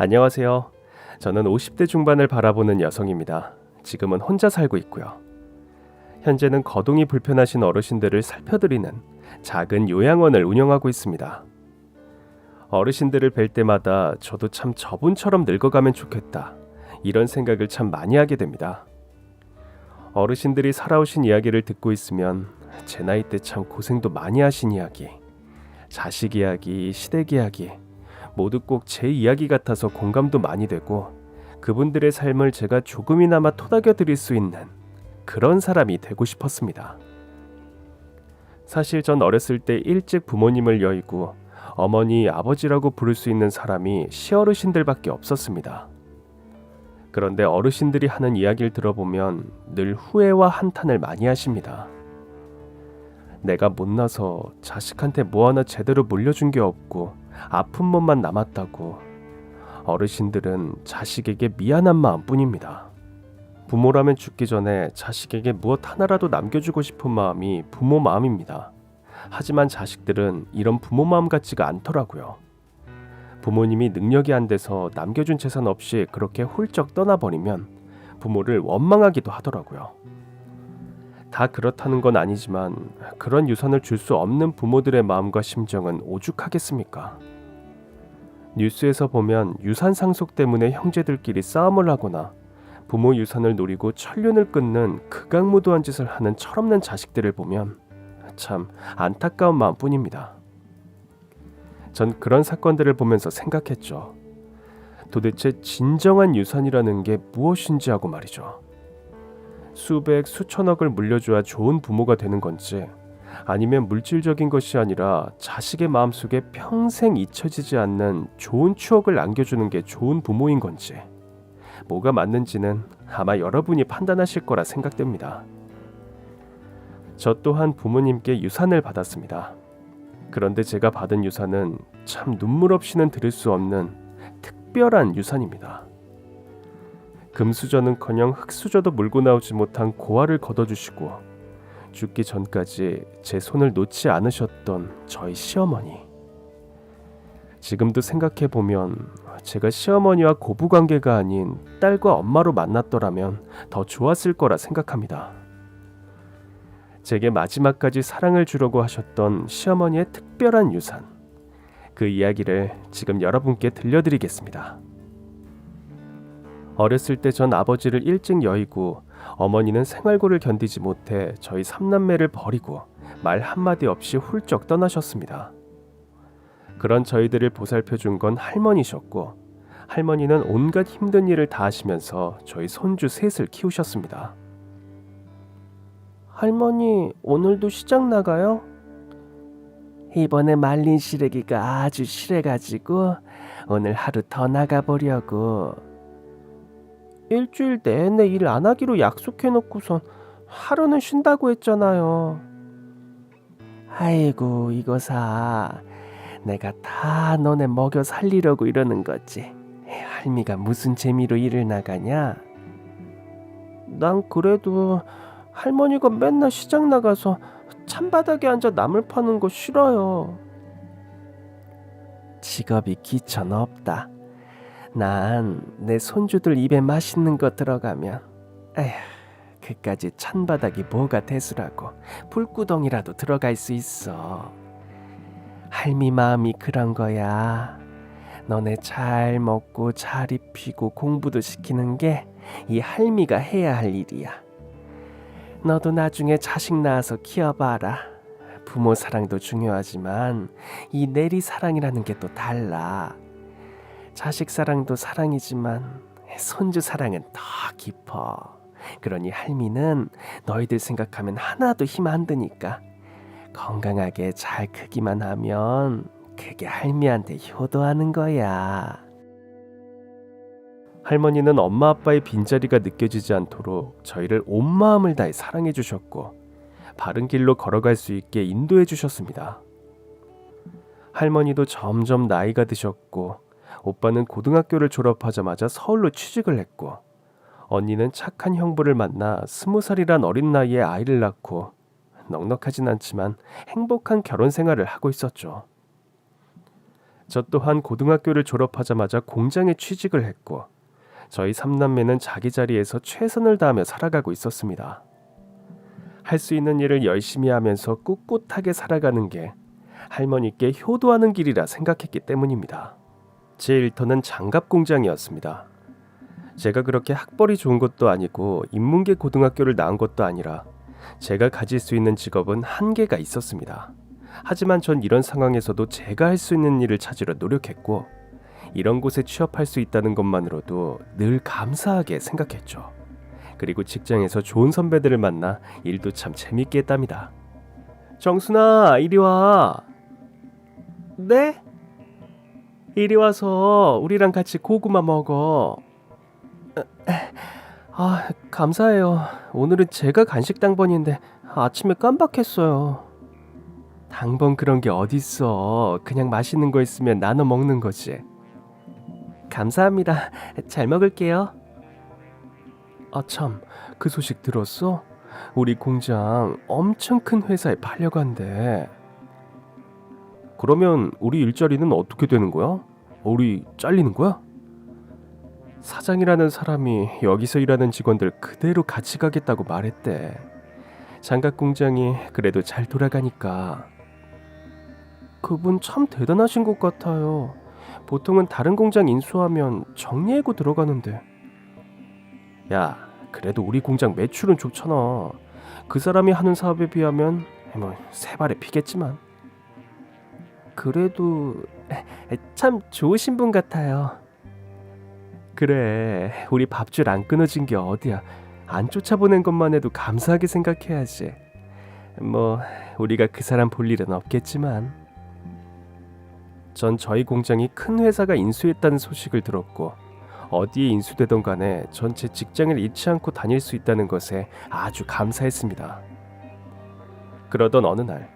안녕하세요. 저는 50대 중반을 바라보는 여성입니다. 지금은 혼자 살고 있고요. 현재는 거동이 불편하신 어르신들을 살펴드리는 작은 요양원을 운영하고 있습니다. 어르신들을 뵐 때마다 저도 참 저분처럼 늙어가면 좋겠다, 이런 생각을 참 많이 하게 됩니다. 어르신들이 살아오신 이야기를 듣고 있으면 제 나이 때 참 고생도 많이 하신 이야기, 자식 이야기, 시댁 이야기, 모두 꼭 제 이야기 같아서 공감도 많이 되고 그분들의 삶을 제가 조금이나마 토닥여 드릴 수 있는 그런 사람이 되고 싶었습니다. 사실 전 어렸을 때 일찍 부모님을 여의고 어머니, 아버지라고 부를 수 있는 사람이 시어르신들밖에 없었습니다. 그런데 어르신들이 하는 이야기를 들어보면 늘 후회와 한탄을 많이 하십니다. 내가 못나서 자식한테 뭐 하나 제대로 물려준 게 없고 아픈 몸만 남았다고. 어르신들은 자식에게 미안한 마음뿐입니다. 부모라면 죽기 전에 자식에게 무엇 하나라도 남겨주고 싶은 마음이 부모 마음입니다. 하지만 자식들은 이런 부모 마음 같지가 않더라고요. 부모님이 능력이 안 돼서 남겨준 재산 없이 그렇게 훌쩍 떠나버리면 부모를 원망하기도 하더라고요. 다 그렇다는 건 아니지만 그런 유산을 줄 수 없는 부모들의 마음과 심정은 오죽하겠습니까? 뉴스에서 보면 유산 상속 때문에 형제들끼리 싸움을 하거나 부모 유산을 노리고 천륜을 끊는 극악무도한 짓을 하는 철없는 자식들을 보면 참 안타까운 마음뿐입니다. 전 그런 사건들을 보면서 생각했죠. 도대체 진정한 유산이라는 게 무엇인지 하고 말이죠. 수백, 수천억을 물려줘야 좋은 부모가 되는 건지, 아니면 물질적인 것이 아니라 자식의 마음속에 평생 잊혀지지 않는 좋은 추억을 남겨주는 게 좋은 부모인 건지, 뭐가 맞는지는 아마 여러분이 판단하실 거라 생각됩니다. 저 또한 부모님께 유산을 받았습니다. 그런데 제가 받은 유산은 참 눈물 없이는 드릴 수 없는 특별한 유산입니다. 금수저는커녕 흙수저도 물고 나오지 못한 고아를 걷어주시고 죽기 전까지 제 손을 놓지 않으셨던 저희 시어머니. 지금도 생각해보면 제가 시어머니와 고부관계가 아닌 딸과 엄마로 만났더라면 더 좋았을 거라 생각합니다. 제게 마지막까지 사랑을 주려고 하셨던 시어머니의 특별한 유산, 그 이야기를 지금 여러분께 들려드리겠습니다. 어렸을 때 전 아버지를 일찍 여의고 어머니는 생활고를 견디지 못해 저희 삼남매를 버리고 말 한마디 없이 훌쩍 떠나셨습니다. 그런 저희들을 보살펴준 건 할머니셨고, 할머니는 온갖 힘든 일을 다 하시면서 저희 손주 셋을 키우셨습니다. 할머니, 오늘도 시장 나가요? 이번에 말린 시래기가 아주 실해가지고 오늘 하루 더 나가보려고. 일주일 내내 일 안 하기로 약속해놓고선 하루는 쉰다고 했잖아요. 아이고, 이거사, 내가 다 너네 먹여 살리려고 이러는 거지. 할미가 무슨 재미로 일을 나가냐? 난 그래도 할머니가 맨날 시장 나가서 찬바닥에 앉아 나물 파는 거 싫어요. 직업이 기천 없다. 난 내 손주들 입에 맛있는 거 들어가면 에휴, 그까지 찬바닥이 뭐가 대수라고 불구덩이라도 들어갈 수 있어. 할미 마음이 그런 거야. 너네 잘 먹고 잘 입히고 공부도 시키는 게 이 할미가 해야 할 일이야. 너도 나중에 자식 낳아서 키워봐라. 부모 사랑도 중요하지만 이 내리 사랑이라는 게 또 달라. 자식 사랑도 사랑이지만 손주 사랑은 더 깊어. 그러니 할미는 너희들 생각하면 하나도 힘 안 드니까 건강하게 잘 크기만 하면 그게 할미한테 효도하는 거야. 할머니는 엄마 아빠의 빈자리가 느껴지지 않도록 저희를 온 마음을 다해 사랑해 주셨고 바른 길로 걸어갈 수 있게 인도해 주셨습니다. 할머니도 점점 나이가 드셨고, 오빠는 고등학교를 졸업하자마자 서울로 취직을 했고, 언니는 착한 형부를 만나 20살이란 어린 나이에 아이를 낳고 넉넉하진 않지만 행복한 결혼 생활을 하고 있었죠. 저 또한 고등학교를 졸업하자마자 공장에 취직을 했고 저희 삼남매는 자기 자리에서 최선을 다하며 살아가고 있었습니다. 할 수 있는 일을 열심히 하면서 꿋꿋하게 살아가는 게 할머니께 효도하는 길이라 생각했기 때문입니다. 제 일터는 장갑 공장이었습니다. 제가 그렇게 학벌이 좋은 것도 아니고 인문계 고등학교를 나온 것도 아니라 제가 가질 수 있는 직업은 한계가 있었습니다. 하지만 전 이런 상황에서도 제가 할 수 있는 일을 찾으려 노력했고 이런 곳에 취업할 수 있다는 것만으로도 늘 감사하게 생각했죠. 그리고 직장에서 좋은 선배들을 만나 일도 참 재밌게 했답니다. 정순아, 이리 와. 네? 이리 와서 우리랑 같이 고구마 먹어. 감사해요. 오늘은 제가 간식 당번인데 아침에 깜빡했어요. 당번 그런 게 어딨어. 그냥 맛있는 거 있으면 나눠 먹는 거지. 감사합니다. 잘 먹을게요. 참, 그 소식 들었어? 우리 공장 엄청 큰 회사에 팔려간대. 그러면 우리 일자리는 어떻게 되는 거야? 우리 잘리는 거야? 사장이라는 사람이 여기서 일하는 직원들 그대로 같이 가겠다고 말했대. 장갑 공장이 그래도 잘 돌아가니까. 그분 참 대단하신 것 같아요. 보통은 다른 공장 인수하면 정리해고 들어가는데. 야, 그래도 우리 공장 매출은 좋잖아. 그 사람이 하는 사업에 비하면 세 발에 피겠지만. 그래도 참 좋으신 분 같아요. 그래, 우리 밥줄 안 끊어진 게 어디야. 안 쫓아보낸 것만 해도 감사하게 생각해야지. 우리가 그 사람 볼 일은 없겠지만. 전 저희 공장이 큰 회사가 인수했다는 소식을 들었고 어디에 인수되던 간에 전 제 직장을 잃지 않고 다닐 수 있다는 것에 아주 감사했습니다. 그러던 어느 날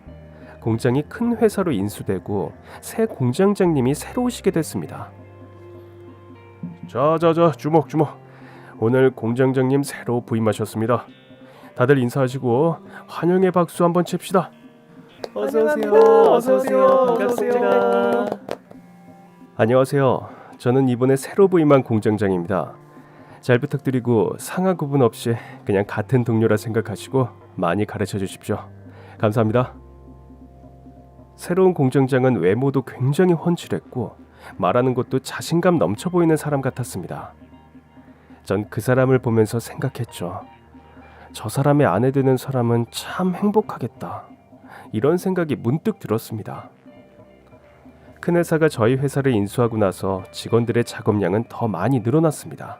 공장이 큰 회사로 인수되고 새 공장장님이 새로 오시게 됐습니다. 자, 주목. 오늘 공장장님 새로 부임하셨습니다. 다들 인사하시고 환영의 박수 한번 칩시다. 어서오세요. 반갑습니다. 안녕하세요. 저는 이번에 새로 부임한 공장장입니다. 잘 부탁드리고 상하 구분 없이 그냥 같은 동료라 생각하시고 많이 가르쳐 주십시오. 감사합니다. 새로운 공장장은 외모도 굉장히 훤칠했고 말하는 것도 자신감 넘쳐 보이는 사람 같았습니다. 전 그 사람을 보면서 생각했죠. 저 사람의 아내 되는 사람은 참 행복하겠다. 이런 생각이 문득 들었습니다. 큰 회사가 저희 회사를 인수하고 나서 직원들의 작업량은 더 많이 늘어났습니다.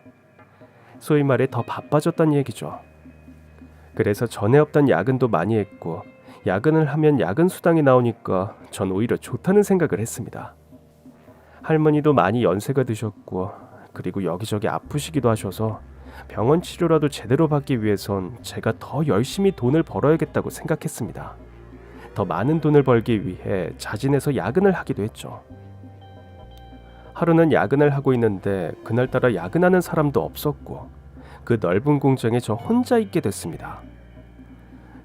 소위 말해 더 바빠졌다는 얘기죠. 그래서 전에 없던 야근도 많이 했고 야근을 하면 야근 수당이 나오니까 전 오히려 좋다는 생각을 했습니다. 할머니도 많이 연세가 드셨고 그리고 여기저기 아프시기도 하셔서 병원 치료라도 제대로 받기 위해선 제가 더 열심히 돈을 벌어야겠다고 생각했습니다. 더 많은 돈을 벌기 위해 자진해서 야근을 하기도 했죠. 하루는 야근을 하고 있는데 그날따라 야근하는 사람도 없었고 그 넓은 공장에 저 혼자 있게 됐습니다.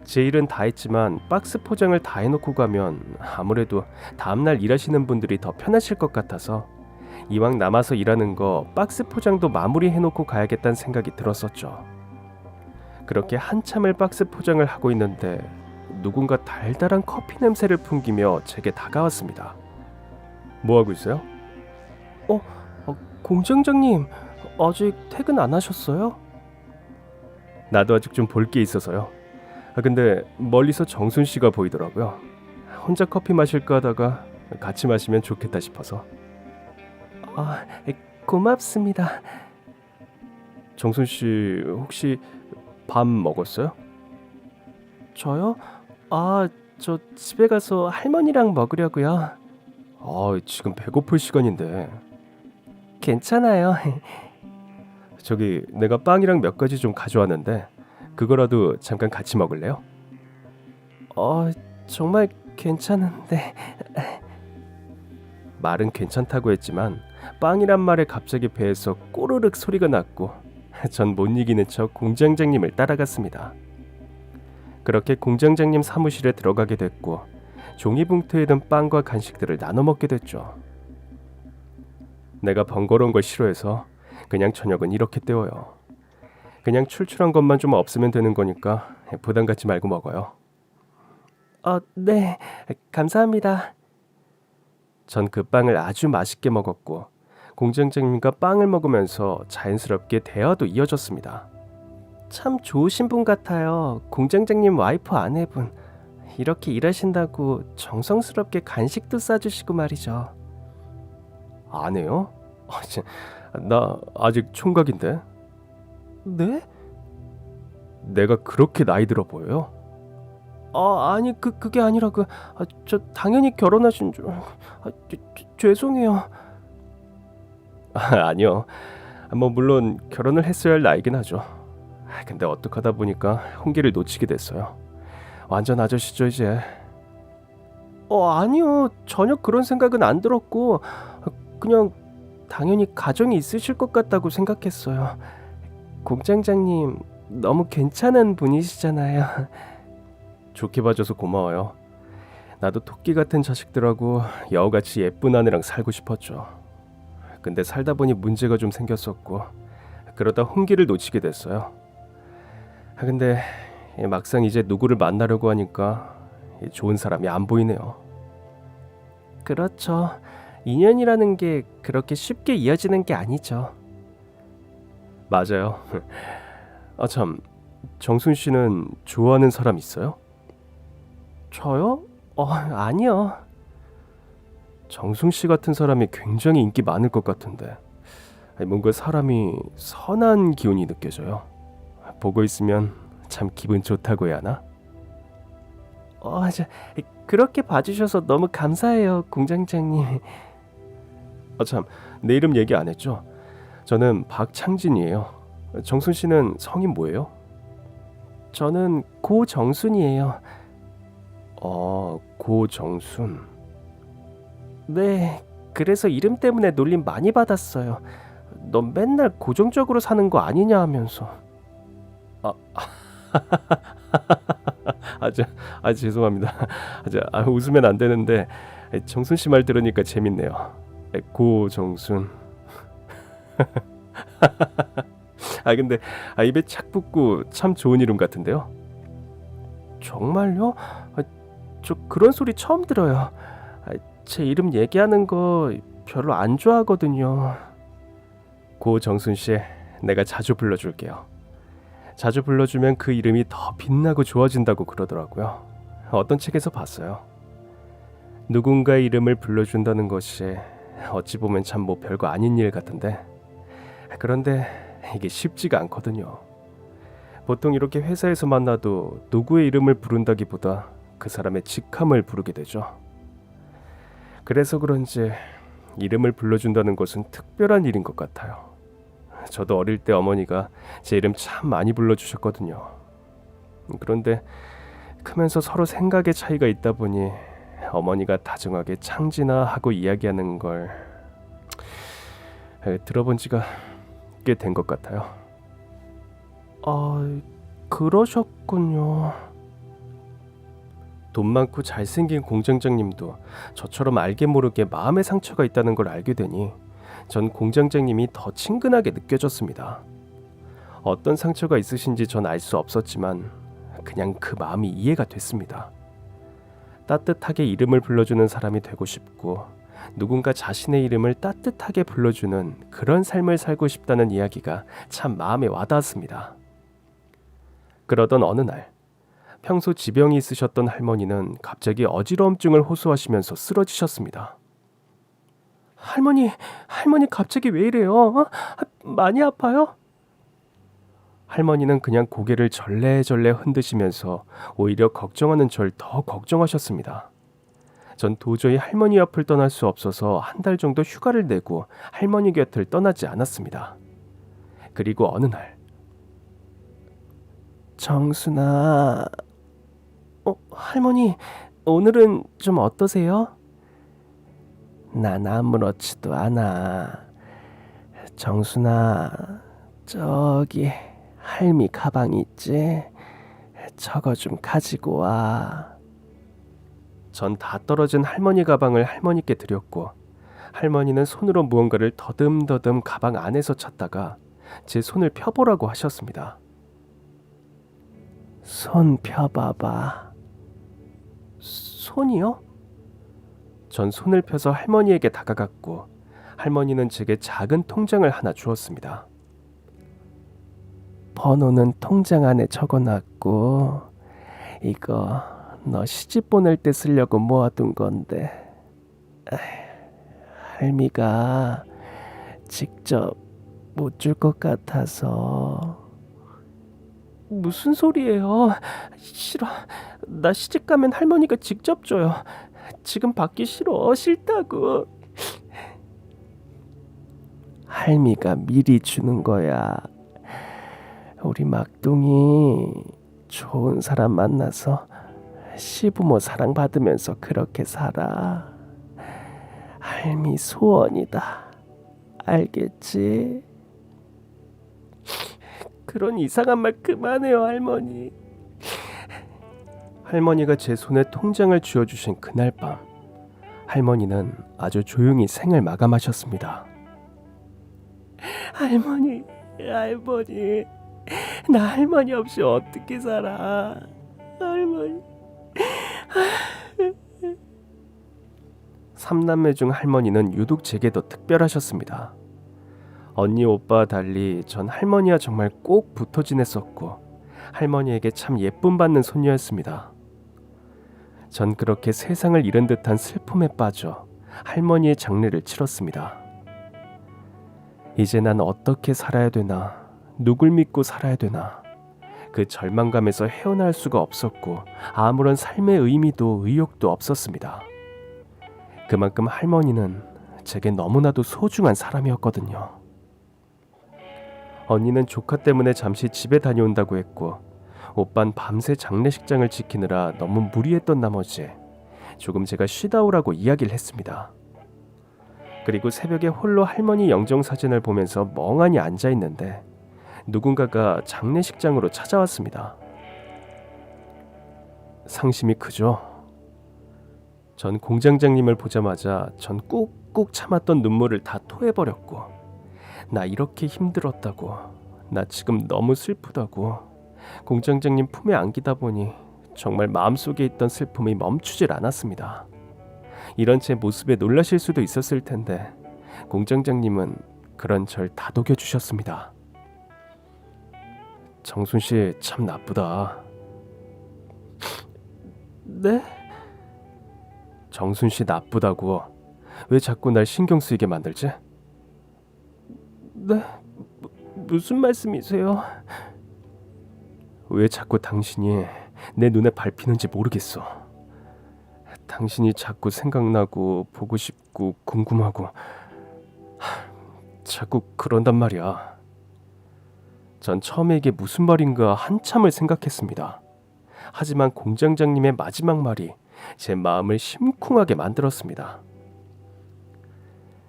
제 일은 다 했지만 박스 포장을 다 해놓고 가면 아무래도 다음날 일하시는 분들이 더 편하실 것 같아서 이왕 남아서 일하는 거 박스 포장도 마무리 해놓고 가야겠다는 생각이 들었었죠. 그렇게 한참을 박스 포장을 하고 있는데 누군가 달달한 커피 냄새를 풍기며 제게 다가왔습니다. 뭐 하고 있어요? 공장장님 아직 퇴근 안 하셨어요? 나도 아직 좀 볼 게 있어서요. 근데 멀리서 정순 씨가 보이더라고요. 혼자 커피 마실까 하다가 같이 마시면 좋겠다 싶어서. 고맙습니다. 정순 씨 혹시 밥 먹었어요? 저요? 저 집에 가서 할머니랑 먹으려고요. 지금 배고플 시간인데. 괜찮아요. 저기 내가 빵이랑 몇 가지 좀 가져왔는데 그거라도 잠깐 같이 먹을래요? 정말 괜찮은데. 말은 괜찮다고 했지만 빵이란 말에 갑자기 배에서 꼬르륵 소리가 났고 전 못 이기는 척 공장장님을 따라갔습니다. 그렇게 공장장님 사무실에 들어가게 됐고 종이봉투에 든 빵과 간식들을 나눠 먹게 됐죠. 내가 번거로운 걸 싫어해서 그냥 저녁은 이렇게 때워요. 그냥 출출한 것만 좀 없으면 되는 거니까 부담 갖지 말고 먹어요. 네, 감사합니다. 전 그 빵을 아주 맛있게 먹었고 공장장님과 빵을 먹으면서 자연스럽게 대화도 이어졌습니다. 참 좋으신 분 같아요. 공장장님 와이프 아내분. 이렇게 일하신다고 정성스럽게 간식도 싸주시고 말이죠. 아내요? 나 아직 총각인데. 네? 내가 그렇게 나이 들어 보여요? 아니 그게 아니라 저 당연히 결혼하신 줄. 죄송해요. 아니요. 뭐 물론 결혼을 했어야 할 나이긴 하죠. 근데 어떡하다 보니까 혼기를 놓치게 됐어요. 완전 아저씨죠 이제. 아니요. 전혀 그런 생각은 안 들었고 그냥 당연히 가정이 있으실 것 같다고 생각했어요. 공장장님 너무 괜찮은 분이시잖아요. 좋게 봐줘서 고마워요. 나도 토끼 같은 자식들하고 여우같이 예쁜 아내랑 살고 싶었죠. 근데 살다 보니 문제가 좀 생겼었고 그러다 혼기를 놓치게 됐어요. 근데 막상 이제 누구를 만나려고 하니까 좋은 사람이 안 보이네요. 그렇죠. 인연이라는 게 그렇게 쉽게 이어지는 게 아니죠. 맞아요. 참, 정순 씨는 좋아하는 사람 있어요? 저요? 아니요. 정순 씨 같은 사람이 굉장히 인기 많을 것 같은데 뭔가 사람이 선한 기운이 느껴져요. 보고 있으면 참 기분 좋다고 해야 하나? 그렇게 봐주셔서 너무 감사해요, 공장장님. 참, 내 이름 얘기 안 했죠? 저는 박창진이에요. 정순 씨는 성인 뭐예요? 저는 고정순이에요. 고정순. 네, 그래서 이름 때문에 놀림 많이 받았어요. 너 맨날 고정적으로 사는 거 아니냐 하면서. 죄송합니다. 웃으면 안 되는데 정순 씨 말 들으니까 재밌네요. 고정순. 근데 입에 착 붙고 참 좋은 이름 같은데요. 정말요? 저 그런 소리 처음 들어요. 제 이름 얘기하는 거 별로 안 좋아하거든요. 고정순 씨, 내가 자주 불러줄게요. 자주 불러주면 그 이름이 더 빛나고 좋아진다고 그러더라고요. 어떤 책에서 봤어요. 누군가의 이름을 불러준다는 것이 어찌 보면 참 뭐 별거 아닌 일 같은데 그런데 이게 쉽지가 않거든요. 보통 이렇게 회사에서 만나도 누구의 이름을 부른다기보다 그 사람의 직함을 부르게 되죠. 그래서 그런지 이름을 불러준다는 것은 특별한 일인 것 같아요. 저도 어릴 때 어머니가 제 이름 참 많이 불러주셨거든요. 그런데 크면서 서로 생각의 차이가 있다 보니 어머니가 다정하게 창진아 하고 이야기하는 걸 들어본 지가 꽤 된 것 같아요. 그러셨군요. 돈 많고 잘생긴 공장장님도 저처럼 알게 모르게 마음의 상처가 있다는 걸 알게 되니 전 공장장님이 더 친근하게 느껴졌습니다. 어떤 상처가 있으신지 전 알 수 없었지만 그냥 그 마음이 이해가 됐습니다. 따뜻하게 이름을 불러주는 사람이 되고 싶고 누군가 자신의 이름을 따뜻하게 불러주는 그런 삶을 살고 싶다는 이야기가 참 마음에 와닿았습니다. 그러던 어느 날 평소 지병이 있으셨던 할머니는 갑자기 어지러움증을 호소하시면서 쓰러지셨습니다. 할머니 갑자기 왜 이래요? 많이 아파요? 할머니는 그냥 고개를 절레절레 흔드시면서 오히려 걱정하는 절 더 걱정하셨습니다. 전 도저히 할머니 앞을 떠날 수 없어서 한 달 정도 휴가를 내고 할머니 곁을 떠나지 않았습니다. 그리고 어느 날 정순아, 할머니 오늘은 좀 어떠세요? 난 아무렇지도 않아. 정순아, 저기 할미 가방 있지? 저거 좀 가지고 와. 전 다 떨어진 할머니 가방을 할머니께 드렸고 할머니는 손으로 무언가를 더듬더듬 가방 안에서 찾다가 제 손을 펴보라고 하셨습니다. 손 펴봐봐. 손이요? 전 손을 펴서 할머니에게 다가갔고 할머니는 제게 작은 통장을 하나 주었습니다. 번호는 통장 안에 적어놨고 이거 너 시집 보낼 때 쓰려고 모아둔 건데 할미가 직접 못 줄 것 같아서. 무슨 소리예요? 싫어. 나 시집 가면 할머니가 직접 줘요. 지금 받기 싫어. 싫다고. 할미가 미리 주는 거야. 우리 막둥이 좋은 사람 만나서 시부모 사랑받으면서 그렇게 살아. 할미 소원이다. 알겠지? 그런 이상한 말 그만해요, 할머니. 할머니가 제 손에 통장을 쥐어주신 그날 밤, 할머니는 아주 조용히 생을 마감하셨습니다. 할머니, 나 할머니 없이 어떻게 살아? 할머니. 삼남매 중 할머니는 유독 제게 더 특별하셨습니다. 언니 오빠와 달리 전 할머니와 정말 꼭 붙어 지냈었고 할머니에게 참 예쁨 받는 손녀였습니다. 전 그렇게 세상을 잃은 듯한 슬픔에 빠져 할머니의 장례를 치렀습니다. 이제 난 어떻게 살아야 되나, 누굴 믿고 살아야 되나, 그 절망감에서 헤어날 수가 없었고 아무런 삶의 의미도 의욕도 없었습니다. 그만큼 할머니는 제게 너무나도 소중한 사람이었거든요. 언니는 조카 때문에 잠시 집에 다녀온다고 했고 오빤 밤새 장례식장을 지키느라 너무 무리했던 나머지 조금 제가 쉬다 오라고 이야기를 했습니다. 그리고 새벽에 홀로 할머니 영정사진을 보면서 멍하니 앉아있는데 누군가가 장례식장으로 찾아왔습니다. 상심이 크죠? 전 공장장님을 보자마자 전 꾹꾹 참았던 눈물을 다 토해버렸고 나 이렇게 힘들었다고, 나 지금 너무 슬프다고 공장장님 품에 안기다 보니 정말 마음속에 있던 슬픔이 멈추질 않았습니다. 이런 제 모습에 놀라실 수도 있었을 텐데 공장장님은 그런 절 다독여 주셨습니다. 정순씨 참 나쁘다. 네? 정순씨 나쁘다고. 왜 자꾸 날 신경 쓰이게 만들지? 네? 무슨 말씀이세요? 왜 자꾸 당신이 내 눈에 밟히는지 모르겠어. 당신이 자꾸 생각나고 보고 싶고 궁금하고 자꾸 그런단 말이야. 전 처음에 이게 무슨 말인가 한참을 생각했습니다. 하지만 공장장님의 마지막 말이 제 마음을 심쿵하게 만들었습니다.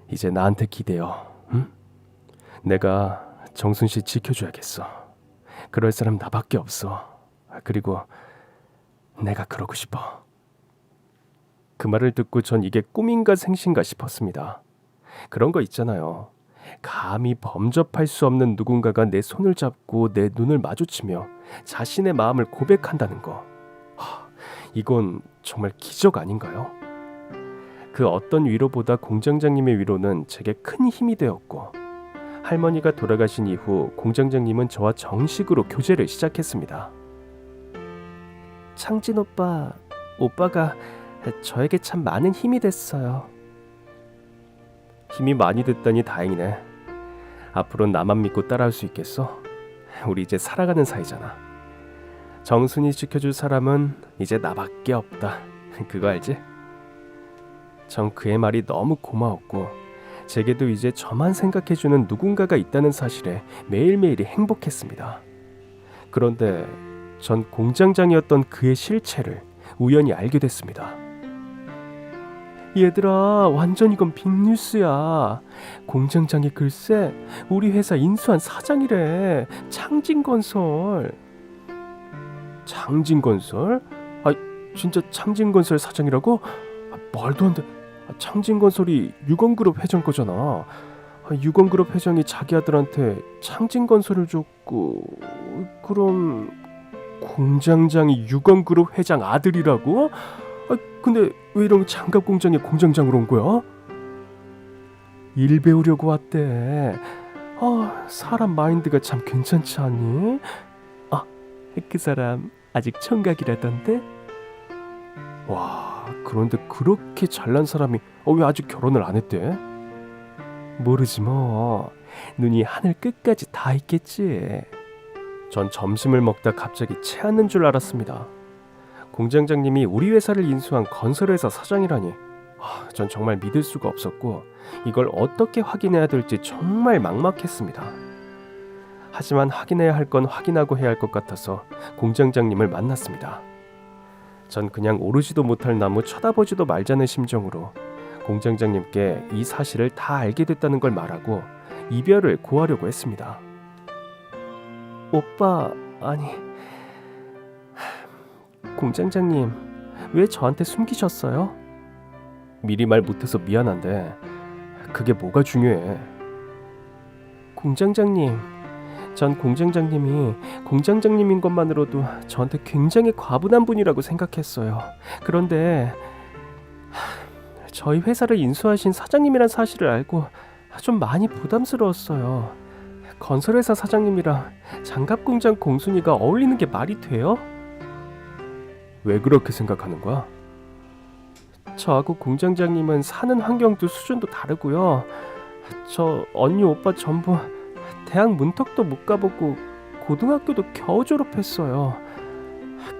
이제 나한테 기대어. 응? 내가 정순씨 지켜줘야겠어. 그럴 사람 나밖에 없어. 그리고 내가 그러고 싶어. 그 말을 듣고 전 이게 꿈인가 생신가 싶었습니다. 그런 거 있잖아요. 감히 범접할 수 없는 누군가가 내 손을 잡고 내 눈을 마주치며 자신의 마음을 고백한다는 거. 이건 정말 기적 아닌가요? 그 어떤 위로보다 공장장님의 위로는 제게 큰 힘이 되었고 할머니가 돌아가신 이후 공장장님은 저와 정식으로 교제를 시작했습니다. 창진 오빠가 저에게 참 많은 힘이 됐어요. 힘이 많이 됐다니 다행이네. 앞으로는 나만 믿고 따라할 수 있겠어? 우리 이제 살아가는 사이잖아. 정순이 지켜줄 사람은 이제 나밖에 없다. 그거 알지? 전 그의 말이 너무 고마웠고 제게도 이제 저만 생각해주는 누군가가 있다는 사실에 매일매일이 행복했습니다. 그런데 전 공장장이었던 그의 실체를 우연히 알게 됐습니다. 얘들아, 완전 이건 빅뉴스야. 공장장이 글쎄 우리 회사 인수한 사장이래. 창진건설. 창진건설? 진짜 창진건설 사장이라고? 말도 안 돼. 창진건설이 유건그룹 회장 거잖아. 유건그룹 회장이 자기 아들한테 창진건설을 줬고, 그럼 공장장이 유건그룹 회장 아들이라고? 근데 왜 이런 장갑 공장에 공장장으로 온 거야? 일 배우려고 왔대. 사람 마인드가 참 괜찮지 않니? 그 사람 아직 청각이라던데? 와, 그런데 그렇게 잘난 사람이 왜 아직 결혼을 안 했대? 모르지 뭐. 눈이 하늘 끝까지 다 있겠지. 전 점심을 먹다 갑자기 체하는 줄 알았습니다. 공장장님이 우리 회사를 인수한 건설회사 사장이라니. 전 정말 믿을 수가 없었고 이걸 어떻게 확인해야 될지 정말 막막했습니다. 하지만 확인해야 할 건 확인하고 해야 할 것 같아서 공장장님을 만났습니다. 전 그냥 오르지도 못할 나무 쳐다보지도 말자는 심정으로 공장장님께 이 사실을 다 알게 됐다는 걸 말하고 이별을 고하려고 했습니다. 오빠, 아니, 공장장님, 왜 저한테 숨기셨어요? 미리 말 못해서 미안한데 그게 뭐가 중요해? 공장장님, 전 공장장님이 공장장님인 것만으로도 저한테 굉장히 과분한 분이라고 생각했어요. 그런데 저희 회사를 인수하신 사장님이란 사실을 알고 좀 많이 부담스러웠어요. 건설회사 사장님이랑 장갑공장 공순이가 어울리는 게 말이 돼요? 왜 그렇게 생각하는 거야? 저하고 공장장님은 사는 환경도 수준도 다르고요. 저 언니 오빠 전부 대학 문턱도 못 가보고 고등학교도 겨우 졸업했어요.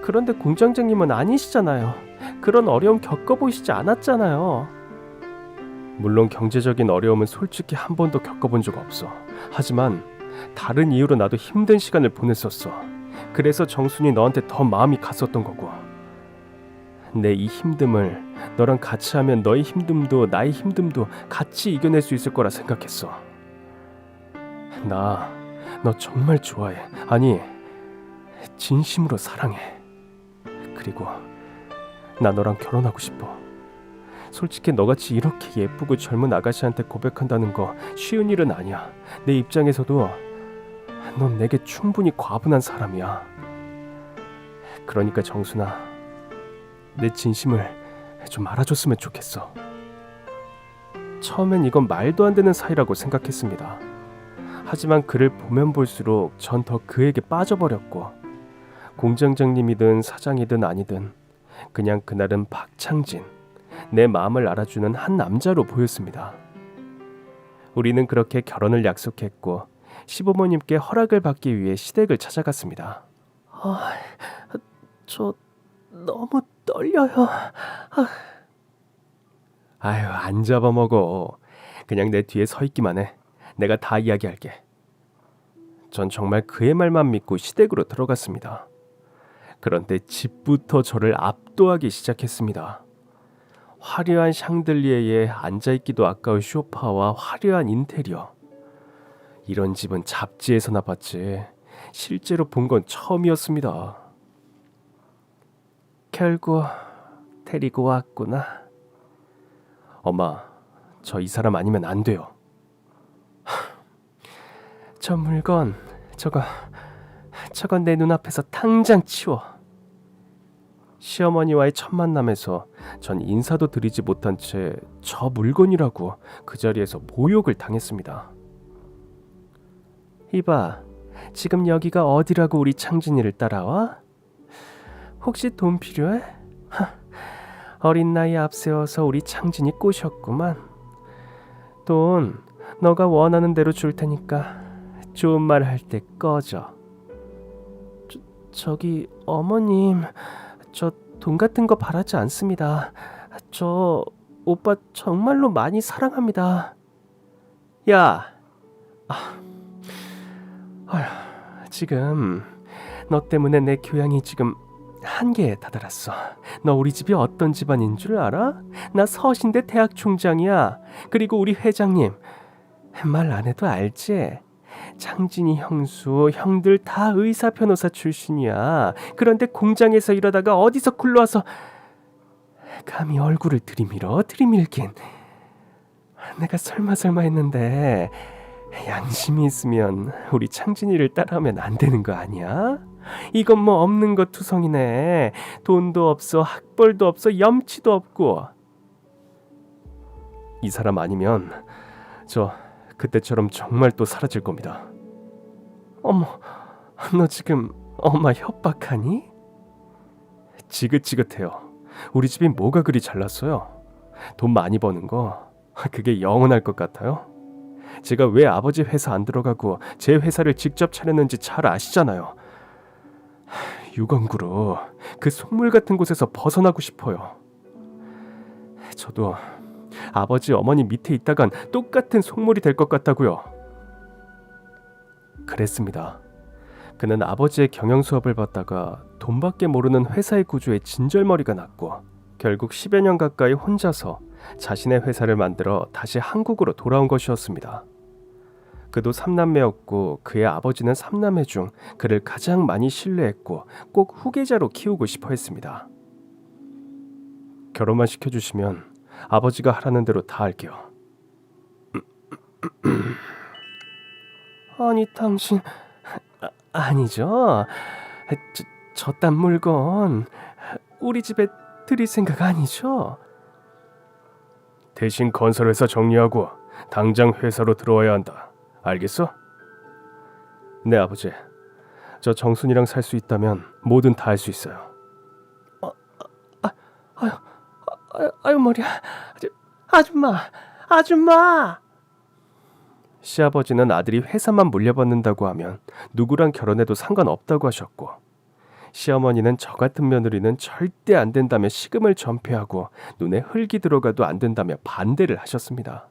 그런데 공장장님은 아니시잖아요. 그런 어려움 겪어보시지 않았잖아요. 물론 경제적인 어려움은 솔직히 한 번도 겪어본 적 없어. 하지만 다른 이유로 나도 힘든 시간을 보냈었어. 그래서 정순이 너한테 더 마음이 갔었던 거고. 내 이 힘듦을 너랑 같이 하면 너의 힘듦도 나의 힘듦도 같이 이겨낼 수 있을 거라 생각했어. 나 너 정말 좋아해. 아니, 진심으로 사랑해. 그리고 나 너랑 결혼하고 싶어. 솔직히 너같이 이렇게 예쁘고 젊은 아가씨한테 고백한다는 거 쉬운 일은 아니야. 내 입장에서도 넌 내게 충분히 과분한 사람이야. 그러니까 정순아, 내 진심을 좀 알아줬으면 좋겠어. 처음엔 이건 말도 안 되는 사이라고 생각했습니다. 하지만 그를 보면 볼수록 전 더 그에게 빠져버렸고, 공장장님이든 사장이든 아니든 그냥 그날은 박창진, 내 마음을 알아주는 한 남자로 보였습니다. 우리는 그렇게 결혼을 약속했고 시부모님께 허락을 받기 위해 시댁을 찾아갔습니다. 저 너무 떨려요. 아유, 안 잡아먹어. 그냥 내 뒤에 서 있기만 해. 내가 다 이야기할게. 전 정말 그의 말만 믿고 시댁으로 들어갔습니다. 그런데 집부터 저를 압도하기 시작했습니다. 화려한 샹들리에에 앉아있기도 아까울 소파와 화려한 인테리어. 이런 집은 잡지에서나 봤지 실제로 본 건 처음이었습니다. 결국 데리고 왔구나. 엄마, 저 이 사람 아니면 안 돼요. 저 물건, 저건 내 눈앞에서 당장 치워. 시어머니와의 첫 만남에서 전 인사도 드리지 못한 채 저 물건이라고 그 자리에서 모욕을 당했습니다. 이봐, 지금 여기가 어디라고 우리 창진이를 따라와? 혹시 돈 필요해? 어린 나이에 앞세워서 우리 창진이 꼬셨구만. 돈 너가 원하는 대로 줄 테니까 좋은 말 할 때 꺼져. 저기 어머님, 저 돈 같은 거 바라지 않습니다. 저 오빠 정말로 많이 사랑합니다. 야, 지금 너 때문에 내 교양이 지금 한계에 다다랐어. 너 우리 집이 어떤 집안인 줄 알아? 나 서신대 대학 총장이야. 그리고 우리 회장님 말 안 해도 알지? 창진이 형수, 형들 다 의사 변호사 출신이야. 그런데 공장에서 일하다가 어디서 굴러와서 감히 얼굴을 들이밀긴. 내가 설마 했는데 양심이 있으면 우리 창진이를 따라하면 안 되는 거 아니야? 이건 뭐 없는 것 투성이네. 돈도 없어, 학벌도 없어, 염치도 없고. 이 사람 아니면 저 그때처럼 정말 또 사라질 겁니다. 어머, 너 지금 엄마 협박하니? 지긋지긋해요. 우리 집이 뭐가 그리 잘났어요? 돈 많이 버는 거 그게 영원할 것 같아요? 제가 왜 아버지 회사 안 들어가고 제 회사를 직접 차렸는지 잘 아시잖아요. 유건구로 그 속물 같은 곳에서 벗어나고 싶어요. 저도 아버지 어머니 밑에 있다간 똑같은 속물이 될 것 같다고요. 그랬습니다. 그는 아버지의 경영 수업을 받다가 돈밖에 모르는 회사의 구조에 진절머리가 났고 결국 10여 년 가까이 혼자서 자신의 회사를 만들어 다시 한국으로 돌아온 것이었습니다. 그도 3남매였고 그의 아버지는 3남매 중 그를 가장 많이 신뢰했고 꼭 후계자로 키우고 싶어 했습니다. 결혼만 시켜주시면 아버지가 하라는 대로 다 할게요. 아니 당신 아니죠? 저딴 물건 우리 집에 드릴 생각 아니죠? 대신 건설회사 정리하고 당장 회사로 들어와야 한다. 알겠어? 네 아버지. 저 정순이랑 살 수 있다면 뭐든 다 할 수 있어요. 아유 머리야. 아줌마. 시아버지는 아들이 회사만 물려받는다고 하면 누구랑 결혼해도 상관없다고 하셨고 시어머니는 저 같은 며느리는 절대 안 된다며 식음을 전폐하고 눈에 흙이 들어가도 안 된다며 반대를 하셨습니다.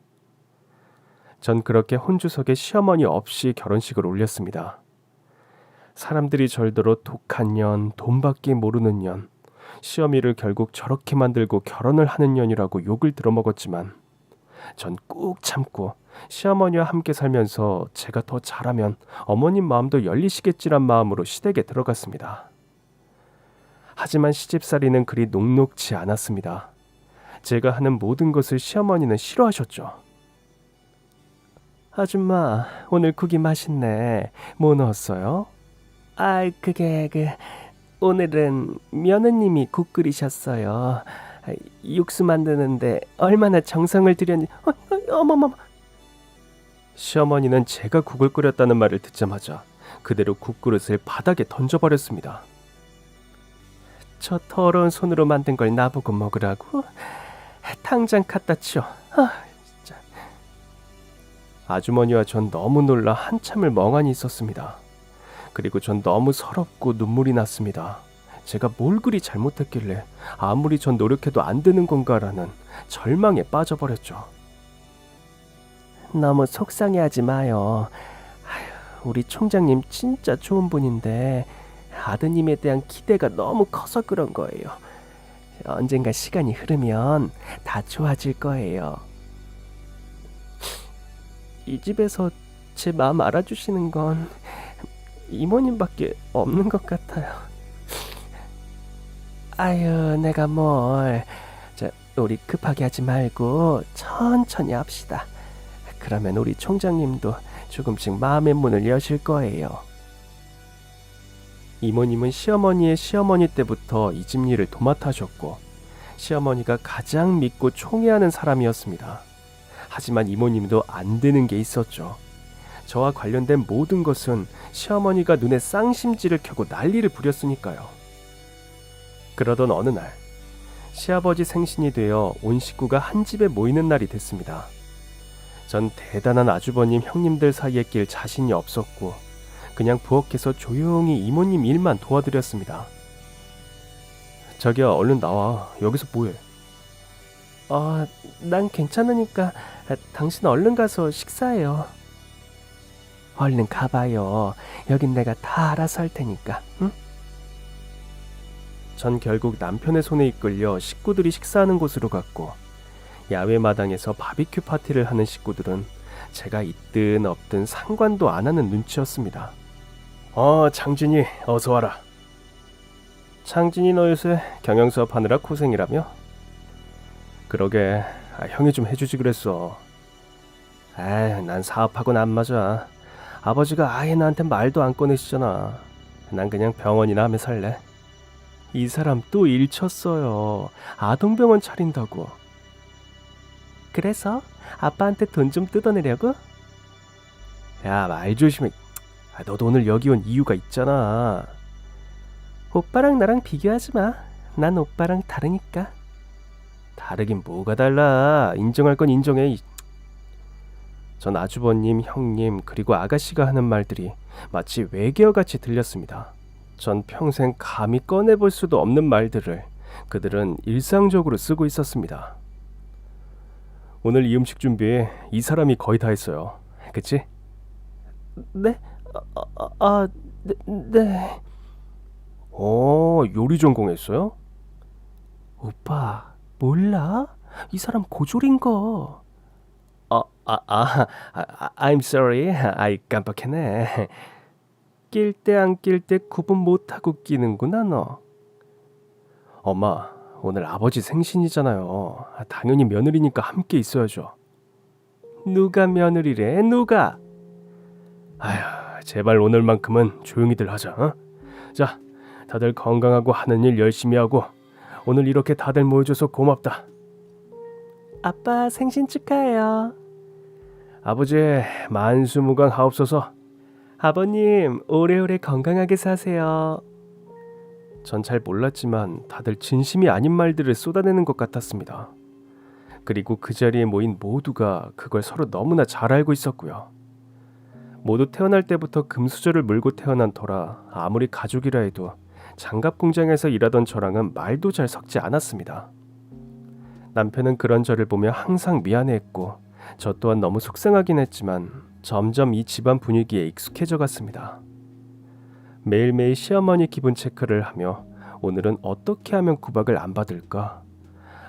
전 그렇게 혼주석에 시어머니 없이 결혼식을 올렸습니다. 사람들이 절더러 독한 년, 돈밖에 모르는 년, 시어미를 결국 저렇게 만들고 결혼을 하는 년이라고 욕을 들어먹었지만 전 꾹 참고 시어머니와 함께 살면서 제가 더 잘하면 어머님 마음도 열리시겠지란 마음으로 시댁에 들어갔습니다. 하지만 시집살이는 그리 녹록지 않았습니다. 제가 하는 모든 것을 시어머니는 싫어하셨죠. 아줌마, 오늘 국이 맛있네. 뭐 넣었어요? 오늘은 며느님이 국 끓이셨어요. 육수 만드는데 얼마나 정성을 들였니? 어머머머. 시어머니는 제가 국을 끓였다는 말을 듣자마자 그대로 국그릇을 바닥에 던져버렸습니다. 저 더러운 손으로 만든 걸 나보고 먹으라고? 당장 갖다 치워. 진짜. 아주머니와 전 너무 놀라 한참을 멍하니 있었습니다. 그리고 전 너무 서럽고 눈물이 났습니다. 제가 뭘 그리 잘못했길래 아무리 전 노력해도 안 되는 건가라는 절망에 빠져버렸죠. 너무 속상해하지 마요. 우리 총장님 진짜 좋은 분인데 아드님에 대한 기대가 너무 커서 그런 거예요. 언젠가 시간이 흐르면 다 좋아질 거예요. 이 집에서 제 마음 알아주시는 건 이모님밖에 없는 것 같아요. 내가 뭘. 우리 급하게 하지 말고 천천히 합시다. 그러면 우리 총장님도 조금씩 마음의 문을 여실 거예요. 이모님은 시어머니의 시어머니 때부터 이 집 일을 도맡아 하셨고 시어머니가 가장 믿고 총애하는 사람이었습니다. 하지만 이모님도 안 되는 게 있었죠. 저와 관련된 모든 것은 시어머니가 눈에 쌍심지를 켜고 난리를 부렸으니까요. 그러던 어느 날 시아버지 생신이 되어 온 식구가 한 집에 모이는 날이 됐습니다. 전 대단한 아주버님 형님들 사이에 낄 자신이 없었고 그냥 부엌에서 조용히 이모님 일만 도와드렸습니다. 자기야 얼른 나와. 여기서 뭐해? 난 괜찮으니까 당신 얼른 가서 식사해요. 얼른 가봐요. 여긴 내가 다 알아서 할 테니까. 응? 전 결국 남편의 손에 이끌려 식구들이 식사하는 곳으로 갔고 야외 마당에서 바비큐 파티를 하는 식구들은 제가 있든 없든 상관도 안 하는 눈치였습니다. 창진이 어서 와라. 창진이 너 요새 경영수업 하느라 고생이라며? 그러게, 형이 좀 해주지 그랬어. 난 사업하고는 안 맞아. 아버지가 아예 나한테 말도 안 꺼내시잖아. 난 그냥 병원이나 하며 살래. 이 사람 또 일 쳤어요. 아동병원 차린다고. 그래서 아빠한테 돈 좀 뜯어내려고? 야, 말 조심해. 너도 오늘 여기 온 이유가 있잖아. 오빠랑 나랑 비교하지 마. 난 오빠랑 다르니까. 다르긴 뭐가 달라. 인정할 건 인정해. 전 아주버님, 형님, 그리고 아가씨가 하는 말들이 마치 외계어같이 들렸습니다. 전 평생 감히 꺼내볼 수도 없는 말들을 그들은 일상적으로 쓰고 있었습니다. 오늘 이 음식 준비 이 사람이 거의 다 했어요. 그치? 네? 네. 요리 전공했어요? 오빠, 몰라? 이 사람 고졸인 거. I'm sorry. 깜빡했네. 낄 때 안 낄 때 구분 못하고 끼는구나 너. 엄마, 오늘 아버지 생신이잖아요. 당연히 며느리니까 함께 있어야죠. 누가 며느리래? 누가? 아휴, 제발 오늘만큼은 조용히들 하자. 어? 자, 다들 건강하고 하는 일 열심히 하고 오늘 이렇게 다들 모여줘서 고맙다. 아빠 생신 축하해요. 아버지 만수무강하옵소서. 아버님 오래오래 건강하게 사세요. 전 잘 몰랐지만 다들 진심이 아닌 말들을 쏟아내는 것 같았습니다. 그리고 그 자리에 모인 모두가 그걸 서로 너무나 잘 알고 있었고요. 모두 태어날 때부터 금수저를 물고 태어난 터라 아무리 가족이라 해도 장갑 공장에서 일하던 저랑은 말도 잘 섞지 않았습니다. 남편은 그런 저를 보며 항상 미안해했고 저 또한 너무 속상하긴 했지만 점점 이 집안 분위기에 익숙해져 갔습니다. 매일매일 시어머니 기분 체크를 하며 오늘은 어떻게 하면 구박을 안 받을까?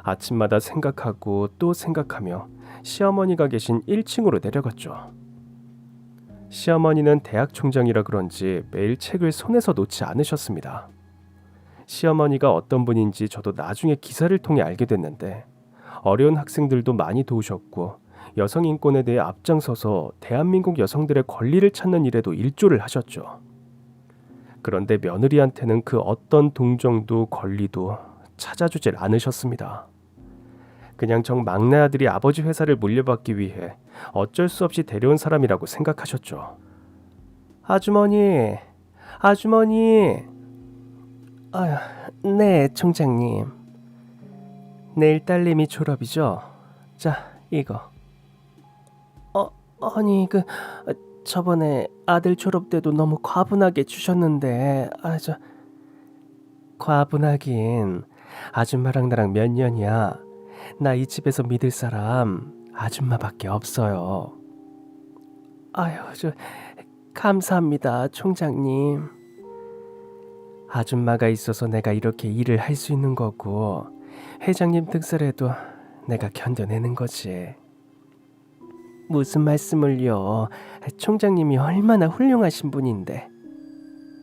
아침마다 생각하고 또 생각하며 시어머니가 계신 1층으로 내려갔죠. 시어머니는 대학 총장이라 그런지 매일 책을 손에서 놓지 않으셨습니다. 시어머니가 어떤 분인지 저도 나중에 기사를 통해 알게 됐는데 어려운 학생들도 많이 도우셨고 여성 인권에 대해 앞장서서 대한민국 여성들의 권리를 찾는 일에도 일조를 하셨죠. 그런데 며느리한테는 그 어떤 동정도 권리도 찾아주질 않으셨습니다. 그냥 정 막내 아들이 아버지 회사를 물려받기 위해 어쩔 수 없이 데려온 사람이라고 생각하셨죠. 아주머니, 아주머니. 네, 총장님. 내일 딸내미 졸업이죠? 자, 이거. 아니, 저번에 아들 졸업 때도 너무 과분하게 주셨는데, 과분하긴. 아줌마랑 나랑 몇 년이야. 나 이 집에서 믿을 사람 아줌마밖에 없어요. 감사합니다, 총장님. 아줌마가 있어서 내가 이렇게 일을 할 수 있는 거고 회장님 등살에도 내가 견뎌내는 거지. 무슨 말씀을요. 총장님이 얼마나 훌륭하신 분인데.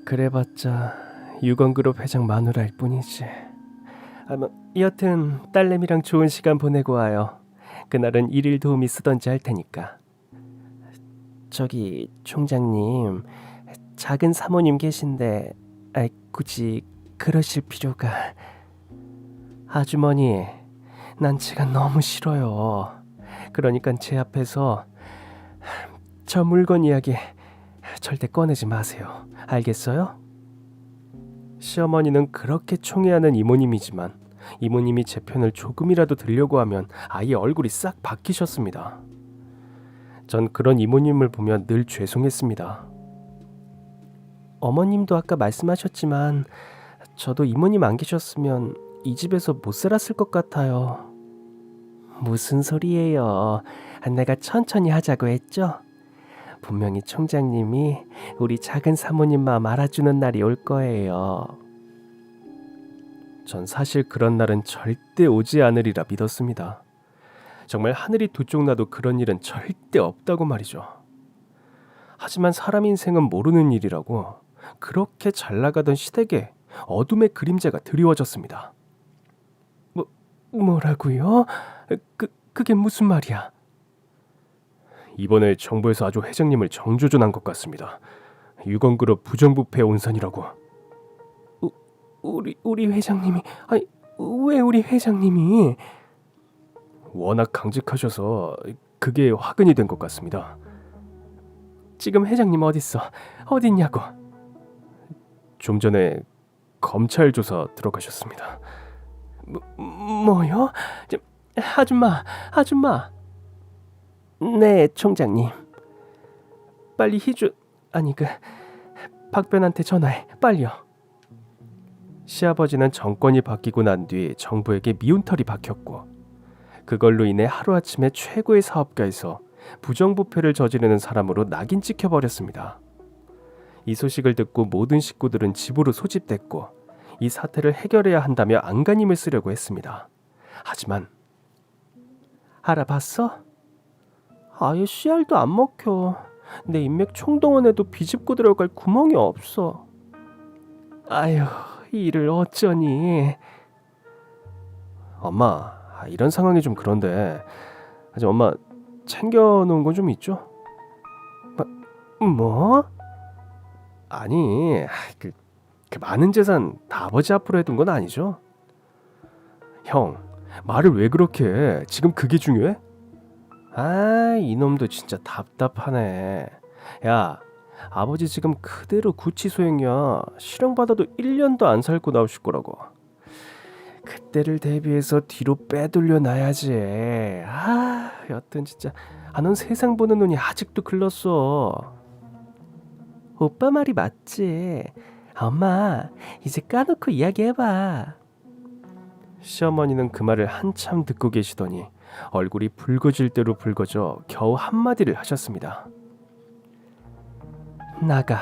그래봤자 유건그룹 회장 마누라일 뿐이지. 여튼 딸내미랑 좋은 시간 보내고 와요. 그날은 일일 도우미 쓰던지 할 테니까. 저기 총장님, 작은 사모님 계신데 굳이 그러실 필요가. 아주머니, 난 제가 너무 싫어요. 그러니까 제 앞에서 저 물건 이야기 절대 꺼내지 마세요. 알겠어요? 시어머니는 그렇게 총애하는 이모님이지만 이모님이 제 편을 조금이라도 들려고 하면 아예 얼굴이 싹 바뀌셨습니다. 전 그런 이모님을 보면 늘 죄송했습니다. 어머님도 아까 말씀하셨지만 저도 이모님 안 계셨으면 이 집에서 못 살았을 것 같아요. 무슨 소리예요? 내가 천천히 하자고 했죠? 분명히 총장님이 우리 작은 사모님 마음 알아주는 날이 올 거예요. 전 사실 그런 날은 절대 오지 않으리라 믿었습니다. 정말 하늘이 두 쪽 나도 그런 일은 절대 없다고 말이죠. 하지만 사람 인생은 모르는 일이라고 그렇게 잘 나가던 시댁에 어둠의 그림자가 드리워졌습니다. 뭐라고요? 그게 무슨 말이야? 이번에 정부에서 아주 회장님을 정조준한 것 같습니다. 유건그룹 부정부패 온선이라고. 우리 회장님이 아니 왜 우리 회장님이? 워낙 강직하셔서 그게 화근이 된 것 같습니다. 지금 회장님 어딨어? 어딨냐고? 좀 전에 검찰 조사 들어가셨습니다. 뭐요? 아줌마. 네, 총장님. 빨리 박변한테 전화해. 빨리요. 시아버지는 정권이 바뀌고 난 뒤 정부에게 미운털이 박혔고 그걸로 인해 하루아침에 최고의 사업가에서 부정부패를 저지르는 사람으로 낙인 찍혀버렸습니다. 이 소식을 듣고 모든 식구들은 집으로 소집됐고 이 사태를 해결해야 한다며 안간힘을 쓰려고 했습니다. 하지만 알아봤어? 아예 씨알도 안 먹혀. 내 인맥 총동원에도 비집고 들어갈 구멍이 없어. 아휴, 이를 어쩌니. 엄마, 이런 상황이 좀 그런데 아직 엄마 챙겨놓은 건 좀 있죠? 뭐? 아니, 그 많은 재산 다 아버지 앞으로 해둔 건 아니죠? 형, 말을 왜 그렇게 해? 지금 그게 중요해? 아, 이놈도 진짜 답답하네. 야, 아버지 지금 그대로 구치소행이야. 실형받아도 1년도 안 살고 나오실 거라고. 그때를 대비해서 뒤로 빼돌려 놔야지. 여튼 진짜 넌 세상 보는 눈이 아직도 글렀어. 오빠 말이 맞지. 엄마, 이제 까놓고 이야기해봐. 시어머니는 그 말을 한참 듣고 계시더니 얼굴이 붉어질 대로 붉어져 겨우 한마디를 하셨습니다. 나가.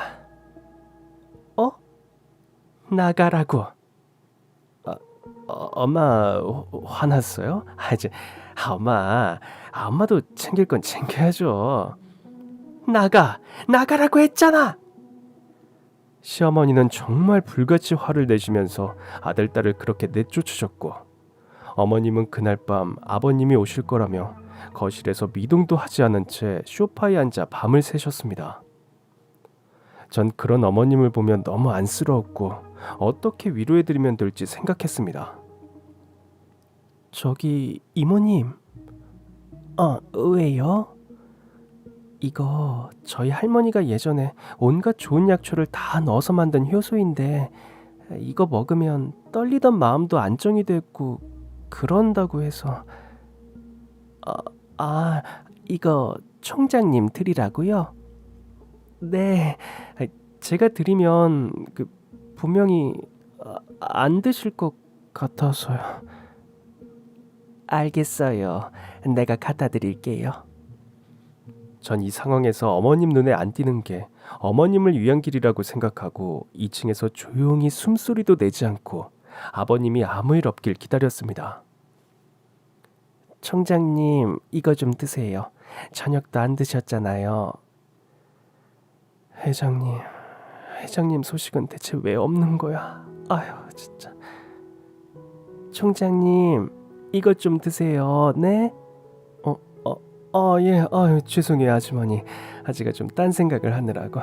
나가라고. 엄마 화났어요? 엄마도 챙길 건 챙겨야죠. 나가라고 했잖아. 시어머니는 정말 불같이 화를 내시면서 아들 딸을 그렇게 내쫓으셨고 어머님은 그날 밤 아버님이 오실 거라며 거실에서 미동도 하지 않은 채 소파에 앉아 밤을 새셨습니다. 전 그런 어머님을 보면 너무 안쓰러웠고 어떻게 위로해드리면 될지 생각했습니다. 저기 이모님. 왜요? 이거 저희 할머니가 예전에 온갖 좋은 약초를 다 넣어서 만든 효소인데 이거 먹으면 떨리던 마음도 안정이 됐고 그런다고 해서. 이거 총장님 드리라고요? 네, 제가 드리면 분명히 안 드실 것 같아서요. 알겠어요. 내가 갖다 드릴게요. 전 이 상황에서 어머님 눈에 안 띄는 게 어머님을 위한 길이라고 생각하고 2층에서 조용히 숨소리도 내지 않고 아버님이 아무 일 없길 기다렸습니다. 총장님, 이거 좀 드세요. 저녁도 안 드셨잖아요. 회장님 소식은 대체 왜 없는 거야? 아휴, 진짜. 총장님, 이것 좀 드세요. 네? 예. 죄송해요, 아주머니. 제가 좀 딴 생각을 하느라고.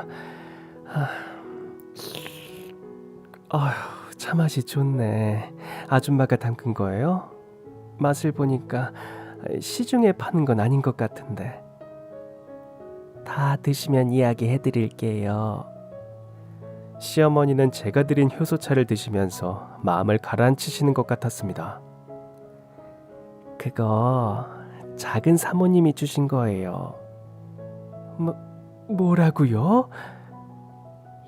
차 맛이 좋네. 아줌마가 담근 거예요? 맛을 보니까 시중에 파는 건 아닌 것 같은데. 다 드시면 이야기해 드릴게요. 시어머니는 제가 드린 효소차를 드시면서 마음을 가라앉히시는 것 같았습니다. 그거 작은 사모님이 주신 거예요. 뭐라고요?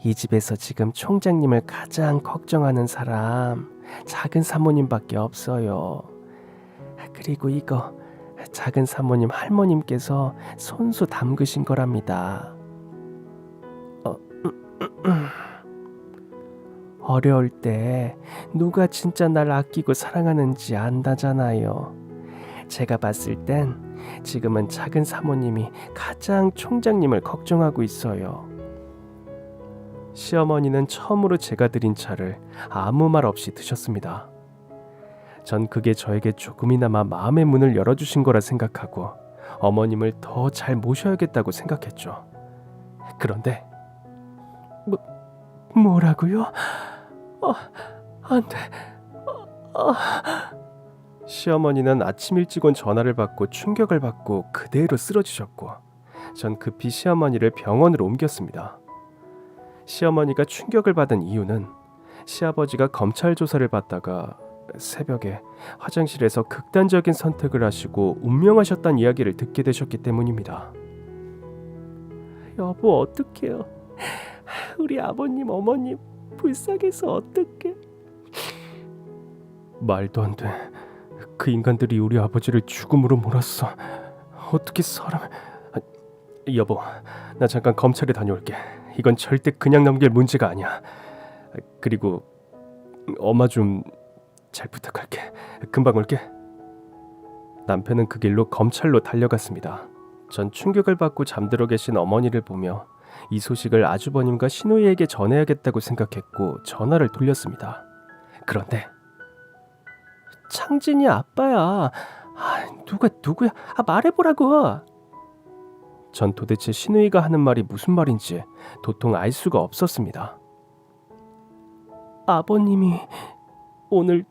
이 집에서 지금 총장님을 가장 걱정하는 사람 작은 사모님밖에 없어요. 그리고 이거 작은 사모님 할머님께서 손수 담그신 거랍니다. 어려울 때 누가 진짜 날 아끼고 사랑하는지 안다잖아요. 제가 봤을 땐 지금은 작은 사모님이 가장 총장님을 걱정하고 있어요. 시어머니는 처음으로 제가 드린 차를 아무 말 없이 드셨습니다. 전 그게 저에게 조금이나마 마음의 문을 열어주신 거라 생각하고 어머님을 더 잘 모셔야겠다고 생각했죠. 그런데 뭐라고요? 안 돼. 시어머니는 아침 일찍 온 전화를 받고 충격을 받고 그대로 쓰러지셨고 전 급히 시어머니를 병원으로 옮겼습니다. 시어머니가 충격을 받은 이유는 시아버지가 검찰 조사를 받다가 새벽에 화장실에서 극단적인 선택을 하시고 운명하셨다는 이야기를 듣게 되셨기 때문입니다. 여보, 어떡해요? 우리 아버님 어머님 불쌍해서 어떡해? 말도 안 돼. 그 인간들이 우리 아버지를 죽음으로 몰았어. 어떻게 사람을... 여보, 나 잠깐 검찰에 다녀올게. 이건 절대 그냥 넘길 문제가 아니야. 그리고 엄마 좀 잘 부탁할게. 금방 올게. 남편은 그 길로 검찰로 달려갔습니다. 전 충격을 받고 잠들어 계신 어머니를 보며 이 소식을 아주버님과 시누이에게 전해야겠다고 생각했고 전화를 돌렸습니다. 그런데 창진이 아빠야. 누구야? 말해보라고. 전 도대체 시누이가 하는 말이 무슨 말인지 도통 알 수가 없었습니다. 아버님이 오늘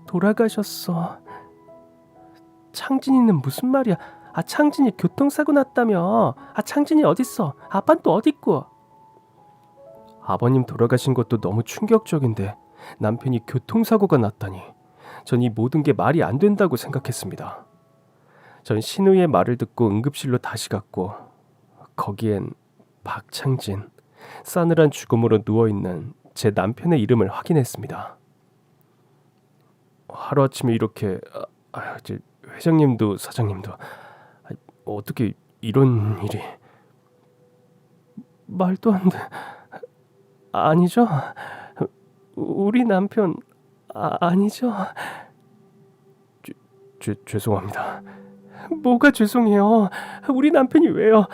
돌아가셨어. 창진이는 무슨 말이야? 창진이 교통사고 났다며. 창진이 어딨어? 아빠는 또 어딨고? 아버님 돌아가신 것도 너무 충격적인데 남편이 교통사고가 났다니. 전 이 모든 게 말이 안 된다고 생각했습니다. 전 신우의 말을 듣고 응급실로 다시 갔고 거기엔 박창진, 싸늘한 죽음으로 누워있는 제 남편의 이름을 확인했습니다. 하루아침에 이렇게... 회장님도 사장님도... 어떻게 이런 일이... 말도 안 돼... 아니죠? 우리 남편... 아니죠? 죄송합니다. 뭐가 죄송해요? 우리 남편이 왜요?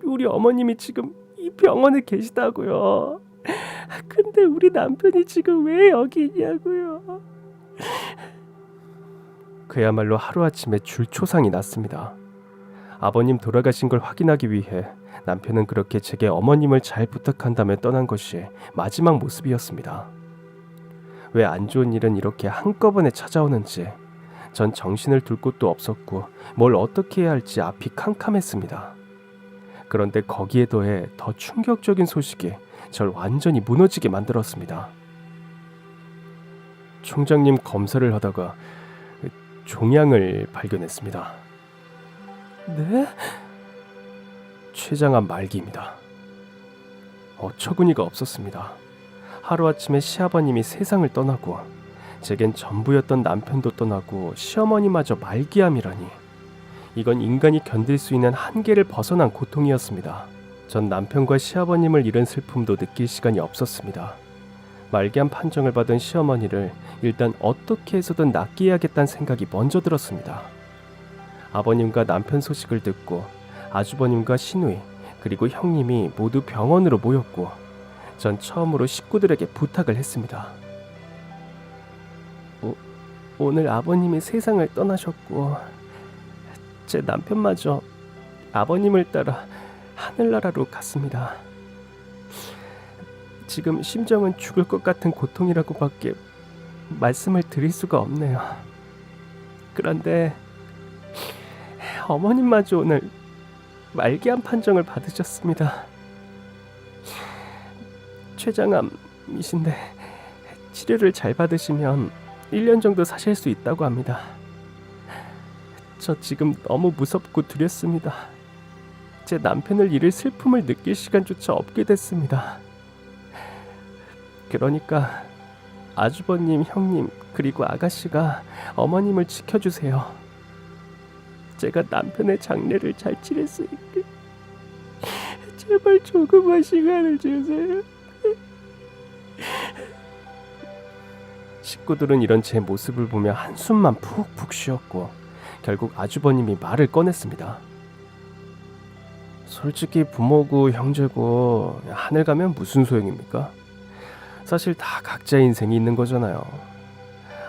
우리 어머님이 지금 이 병원에 계시다고요. 근데 우리 남편이 지금 왜 여기 있냐고요? 그야말로 하루아침에 줄초상이 났습니다. 아버님 돌아가신 걸 확인하기 위해 남편은 그렇게 제게 어머님을 잘 부탁한 다음에 떠난 것이 마지막 모습이었습니다. 왜 안 좋은 일은 이렇게 한꺼번에 찾아오는지 전 정신을 둘 곳도 없었고 뭘 어떻게 해야 할지 앞이 캄캄했습니다. 그런데 거기에 더해 더 충격적인 소식이 절 완전히 무너지게 만들었습니다. 총장님 검사를 하다가 종양을 발견했습니다. 네? 췌장암 말기입니다. 어처구니가 없었습니다. 하루아침에 시아버님이 세상을 떠나고 제겐 전부였던 남편도 떠나고 시어머니마저 말기암이라니. 이건 인간이 견딜 수 있는 한계를 벗어난 고통이었습니다. 전 남편과 시아버님을 잃은 슬픔도 느낄 시간이 없었습니다. 말기암 판정을 받은 시어머니를 일단 어떻게 해서든 낫게 해야겠다는 생각이 먼저 들었습니다. 아버님과 남편 소식을 듣고 아주버님과 시누이 그리고 형님이 모두 병원으로 모였고 전 처음으로 식구들에게 부탁을 했습니다. 오늘 아버님이 세상을 떠나셨고 제 남편마저 아버님을 따라 하늘나라로 갔습니다. 지금 심정은 죽을 것 같은 고통이라고밖에 말씀을 드릴 수가 없네요. 그런데 어머님마저 오늘 말기암 판정을 받으셨습니다. 췌장암이신데 치료를 잘 받으시면 1년 정도 사실 수 있다고 합니다. 저 지금 너무 무섭고 두렵습니다. 제 남편을 잃을 슬픔을 느낄 시간조차 없게 됐습니다. 그러니까 아주버님, 형님, 그리고 아가씨가 어머님을 지켜주세요. 제가 남편의 장례를 잘 치를 수 있게 제발 조금만 시간을 주세요. 식구들은 이런 제 모습을 보며 한숨만 푹푹 쉬었고 결국 아주버님이 말을 꺼냈습니다. 솔직히 부모고 형제고 하늘 가면 무슨 소용입니까? 사실 다 각자의 인생이 있는 거잖아요.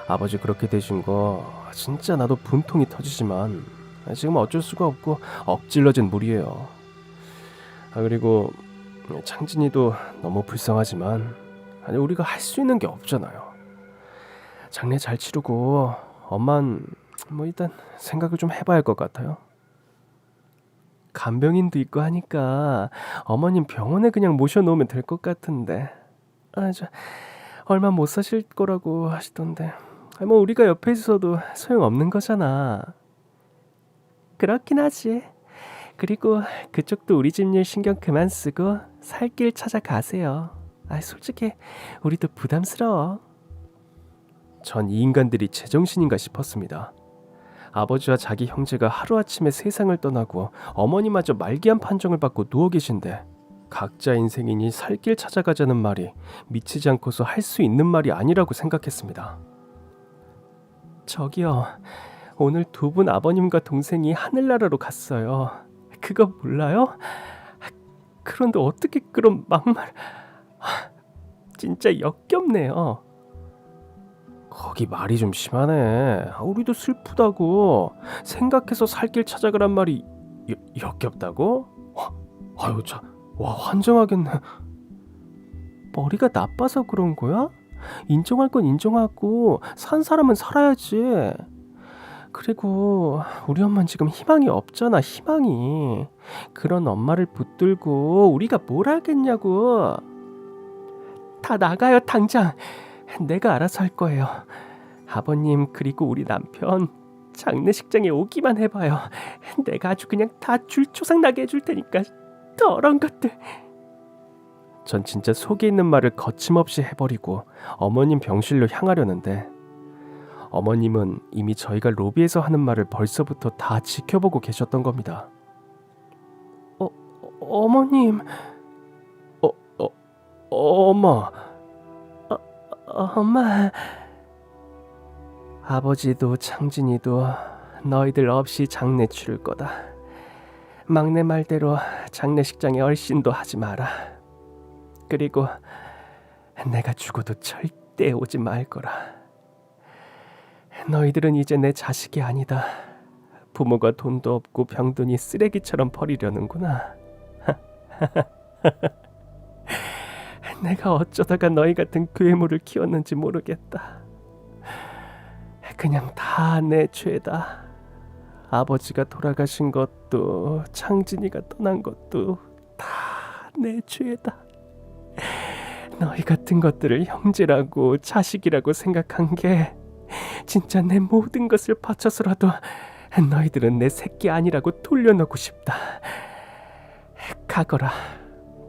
아버지 그렇게 되신 거 진짜 나도 분통이 터지지만 지금 어쩔 수가 없고 엎질러진 물이에요. 그리고 창진이도 너무 불쌍하지만 우리가 할 수 있는 게 없잖아요. 장례 잘 치르고 엄만 일단 생각을 좀 해봐야 할 것 같아요. 간병인도 있고 하니까 어머님 병원에 그냥 모셔놓으면 될 것 같은데. 얼마 못 사실 거라고 하시던데. 우리가 옆에 있어도 소용없는 거잖아. 그렇긴 하지. 그리고 그쪽도 우리 집 일 신경 그만 쓰고 살 길 찾아가세요. 솔직히 우리도 부담스러워. 전 이 인간들이 제정신인가 싶었습니다. 아버지와 자기 형제가 하루아침에 세상을 떠나고 어머니마저 말기암 판정을 받고 누워 계신데 각자 인생이니 살 길 찾아가자는 말이 미치지 않고서 할 수 있는 말이 아니라고 생각했습니다. 저기요, 오늘 두 분 아버님과 동생이 하늘나라로 갔어요. 그거 몰라요? 그런데 어떻게 그런 막말... 진짜 역겹네요. 거기 말이 좀 심하네. 우리도 슬프다고 생각해서 살 길 찾아가란 말이 역겹다고? 아유 참, 와 환장하겠네. 머리가 나빠서 그런 거야? 인정할 건 인정하고 산 사람은 살아야지. 그리고 우리 엄마는 지금 희망이 없잖아. 희망이. 그런 엄마를 붙들고 우리가 뭘 하겠냐고. 다 나가요 당장. 내가 알아서 할 거예요. 아버님 그리고 우리 남편 장례식장에 오기만 해봐요. 내가 아주 그냥 다 줄초상 나게 해줄 테니까. 더러운 것들. 전 진짜 속에 있는 말을 거침없이 해버리고 어머님 병실로 향하려는데 어머님은 이미 저희가 로비에서 하는 말을 벌써부터 다 지켜보고 계셨던 겁니다. 어머님. 엄마. 엄마. 아버지도 창진이도 너희들 없이 장례 치를 거다. 막내 말대로 장례식장에 얼씬도 하지 마라. 그리고 내가 죽어도 절대 오지 말 거라. 너희들은 이제 내 자식이 아니다. 부모가 돈도 없고 병든이 쓰레기처럼 버리려는구나. 내가 어쩌다가 너희 같은 괴물을 키웠는지 모르겠다. 그냥 다 내 죄다. 아버지가 돌아가신 것도 창진이가 떠난 것도 다 내 죄다. 너희 같은 것들을 형제라고 자식이라고 생각한 게 진짜 내 모든 것을 바쳐서라도 너희들은 내 새끼 아니라고 돌려놓고 싶다. 가거라.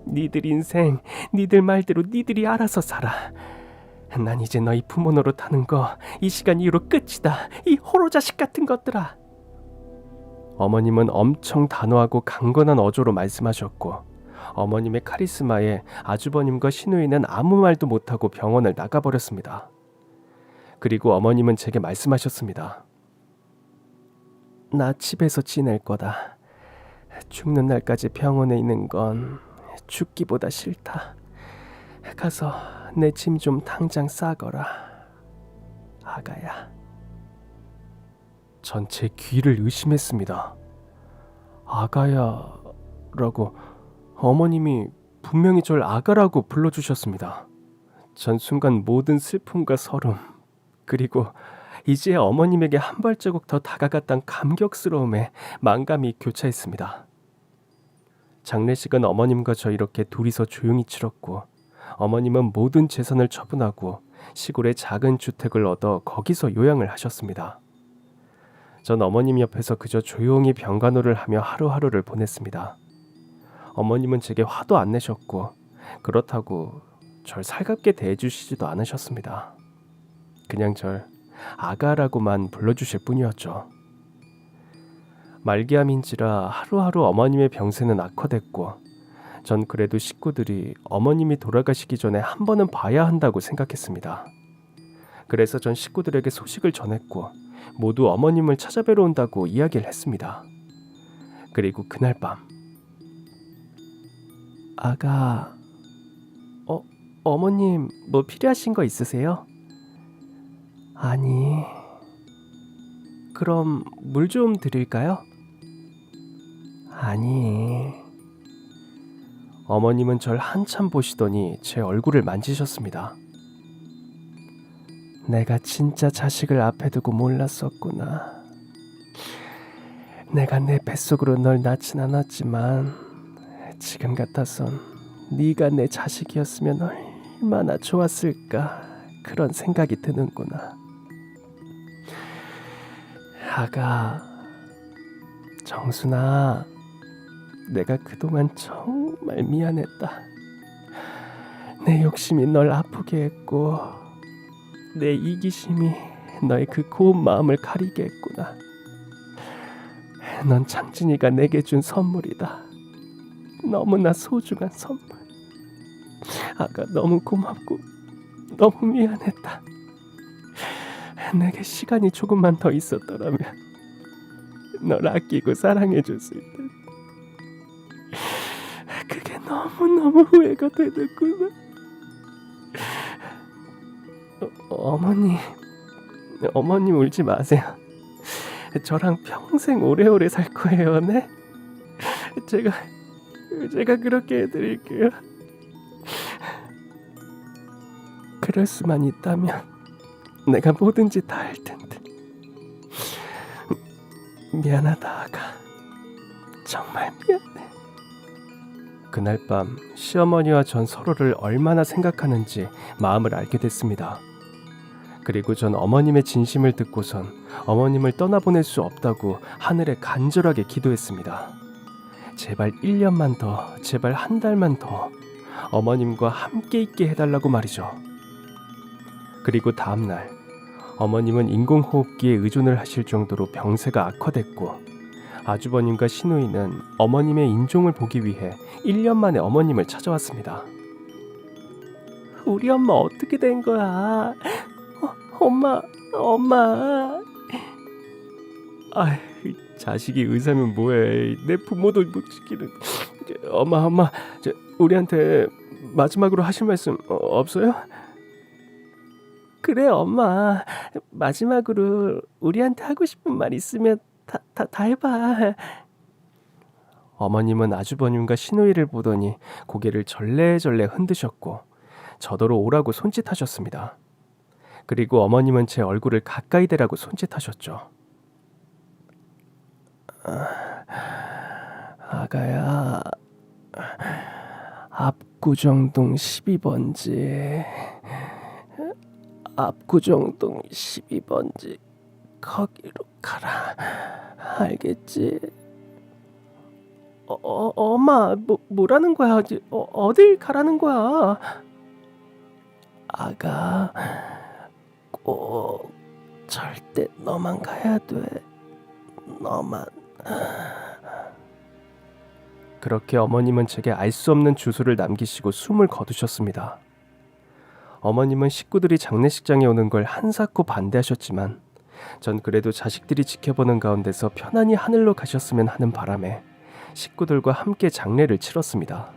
니들 인생 니들 말대로 니들이 알아서 살아. 난 이제 너희 부모 노릇하는 거 이 시간 이후로 끝이다. 이 호로 자식 같은 것들아. 어머님은 엄청 단호하고 강건한 어조로 말씀하셨고 어머님의 카리스마에 아주버님과 시누이는 아무 말도 못하고 병원을 나가버렸습니다. 그리고 어머님은 제게 말씀하셨습니다. 나 집에서 지낼 거다. 죽는 날까지 병원에 있는 건 죽기보다 싫다. 가서 내 짐 좀 당장 싸거라. 아가야. 전 제 귀를 의심했습니다. 아가야라고 어머님이 분명히 절 아가라고 불러주셨습니다. 전 순간 모든 슬픔과 서름 그리고 이제 어머님에게 한 발자국 더 다가갔던 감격스러움에 만감이 교차했습니다. 장례식은 어머님과 저 이렇게 둘이서 조용히 치렀고 어머님은 모든 재산을 처분하고 시골의 작은 주택을 얻어 거기서 요양을 하셨습니다. 전 어머님 옆에서 그저 조용히 병간호를 하며 하루하루를 보냈습니다. 어머님은 제게 화도 안 내셨고 그렇다고 절 살갑게 대해주시지도 않으셨습니다. 그냥 절 아가라고만 불러주실 뿐이었죠. 말기암인지라 하루하루 어머님의 병세는 악화됐고 전 그래도 식구들이 어머님이 돌아가시기 전에 한 번은 봐야 한다고 생각했습니다. 그래서 전 식구들에게 소식을 전했고 모두 어머님을 찾아뵈러 온다고 이야기를 했습니다. 그리고 그날 밤 아가, 어머님 뭐 필요하신 거 있으세요? 아니, 그럼 물 좀 드릴까요? 아니. 어머님은 절 한참 보시더니 제 얼굴을 만지셨습니다. 내가 진짜 자식을 앞에 두고 몰랐었구나. 내가 내 뱃속으로 널 낳진 않았지만 지금 같아선 네가 내 자식이었으면 얼마나 좋았을까 그런 생각이 드는구나. 아가, 정순아, 내가 그동안 정말 미안했다. 내 욕심이 널 아프게 했고 내 이기심이 너의 그 고운 마음을 가리게 했구나. 넌 창진이가 내게 준 선물이다. 너무나 소중한 선물. 아가, 너무 고맙고 너무 미안했다. 내게 시간이 조금만 더 있었더라면 널 아끼고 사랑해줬을 텐데. 그게 너무너무 후회가 되는구나. 어머님 울지 마세요. 저랑 평생 오래오래 살 거예요, 네? 제가 그렇게 해드릴게요. 그럴 수만 있다면 내가 뭐든지 다 할 텐데. 미안하다, 아가. 정말 미안해. 그날 밤 시어머니와 전 서로를 얼마나 생각하는지 마음을 알게 됐습니다. 그리고 전 어머님의 진심을 듣고선 어머님을 떠나보낼 수 없다고 하늘에 간절하게 기도했습니다. 제발 1년만 더, 제발 한 달만 더 어머님과 함께 있게 해달라고 말이죠. 그리고 다음날 어머님은 인공호흡기에 의존을 하실 정도로 병세가 악화됐고 아주버님과 시누이는 어머님의 인종을 보기 위해 1년 만에 어머님을 찾아왔습니다. 우리 엄마 어떻게 된 거야? 엄마. 자식이 의사면 뭐해. 내 부모도 못 지키는. 엄마, 우리한테 마지막으로 하실 말씀 없어요? 그래, 엄마. 마지막으로 우리한테 하고 싶은 말 있으면 다 해봐. 어머님은 아주버님과 시누이를 보더니 고개를 절레절레 흔드셨고 저더러 오라고 손짓하셨습니다. 그리고 어머님은 제 얼굴을 가까이 대라고 손짓하셨죠. 아가야, 압구정동 12번지 압구정동 12번지 거기로 가라. 알겠지? 엄마, 뭐라는 거야? 어딜 가라는 거야? 아가, 꼭 절대 너만 가야 돼. 너만. 그렇게 어머님은 제게 알 수 없는 주소를 남기시고 숨을 거두셨습니다. 어머님은 식구들이 장례식장에 오는 걸 한사코 반대하셨지만 전 그래도 자식들이 지켜보는 가운데서 편안히 하늘로 가셨으면 하는 바람에 식구들과 함께 장례를 치렀습니다.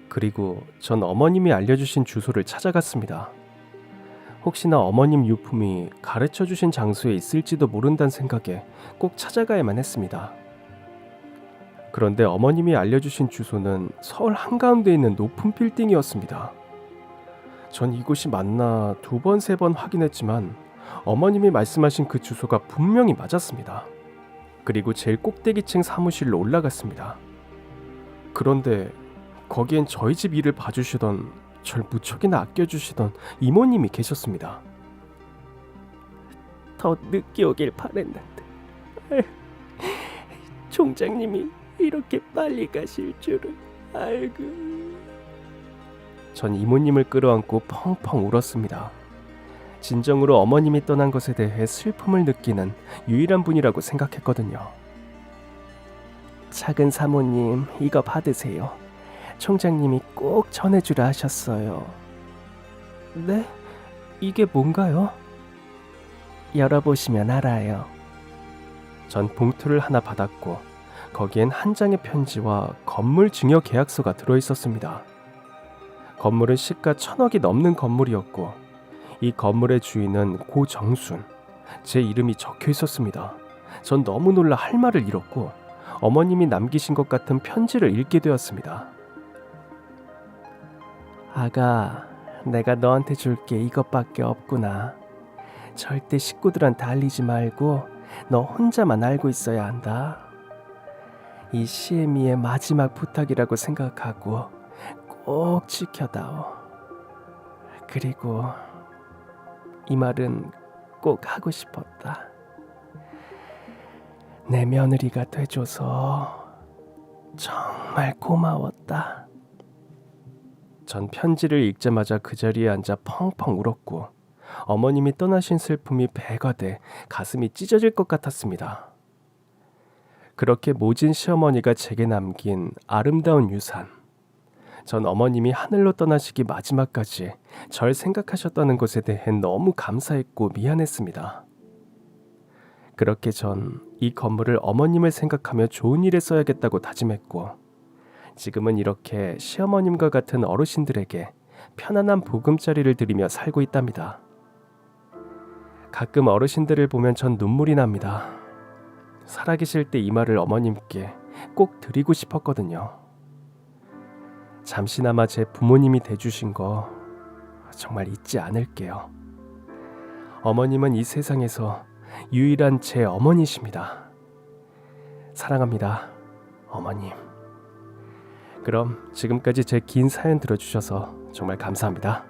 그리고 전 어머님이 알려주신 주소를 찾아갔습니다. 혹시나 어머님 유품이 가르쳐주신 장소에 있을지도 모른다는 생각에 꼭 찾아가야만 했습니다. 그런데 어머님이 알려주신 주소는 서울 한가운데 있는 높은 빌딩이었습니다. 전 이곳이 맞나 2번, 3번 확인했지만 어머님이 말씀하신 그 주소가 분명히 맞았습니다. 그리고 제일 꼭대기층 사무실로 올라갔습니다. 그런데 거기엔 저희 집 일을 봐주시던, 절 무척이나 아껴주시던 이모님이 계셨습니다. 더 늦게 오길 바랬는데 총장님이 이렇게 빨리 가실 줄은. 아이고. 전 이모님을 끌어안고 펑펑 울었습니다. 진정으로 어머님이 떠난 것에 대해 슬픔을 느끼는 유일한 분이라고 생각했거든요. 작은 사모님, 이거 받으세요. 총장님이 꼭 전해주라 하셨어요. 네? 이게 뭔가요? 열어보시면 알아요. 전 봉투를 하나 받았고 거기엔 한 장의 편지와 건물 증여 계약서가 들어있었습니다. 건물은 시가 1,000억이 넘는 건물이었고 이 건물의 주인은 고정순. 제 이름이 적혀 있었습니다. 전 너무 놀라 할 말을 잃었고 어머님이 남기신 것 같은 편지를 읽게 되었습니다. 아가, 내가 너한테 줄 게 이것밖에 없구나. 절대 식구들한테 알리지 말고 너 혼자만 알고 있어야 한다. 이 시애미의 마지막 부탁이라고 생각하고 꼭 지켜다오. 그리고 이 말은 꼭 하고 싶었다. 내 며느리가 돼줘서 정말 고마웠다. 전 편지를 읽자마자 그 자리에 앉아 펑펑 울었고 어머님이 떠나신 슬픔이 배가 돼 가슴이 찢어질 것 같았습니다. 그렇게 모진 시어머니가 제게 남긴 아름다운 유산. 전 어머님이 하늘로 떠나시기 마지막까지 절 생각하셨다는 것에 대해 너무 감사했고 미안했습니다. 그렇게 전 이 건물을 어머님을 생각하며 좋은 일에 써야겠다고 다짐했고 지금은 이렇게 시어머님과 같은 어르신들에게 편안한 보금자리를 드리며 살고 있답니다. 가끔 어르신들을 보면 전 눈물이 납니다. 살아계실 때 이 말을 어머님께 꼭 드리고 싶었거든요. 잠시나마 제 부모님이 돼주신 거 정말 잊지 않을게요. 어머님은 이 세상에서 유일한 제 어머니십니다. 사랑합니다, 어머님. 그럼 지금까지 제 긴 사연 들어주셔서 정말 감사합니다.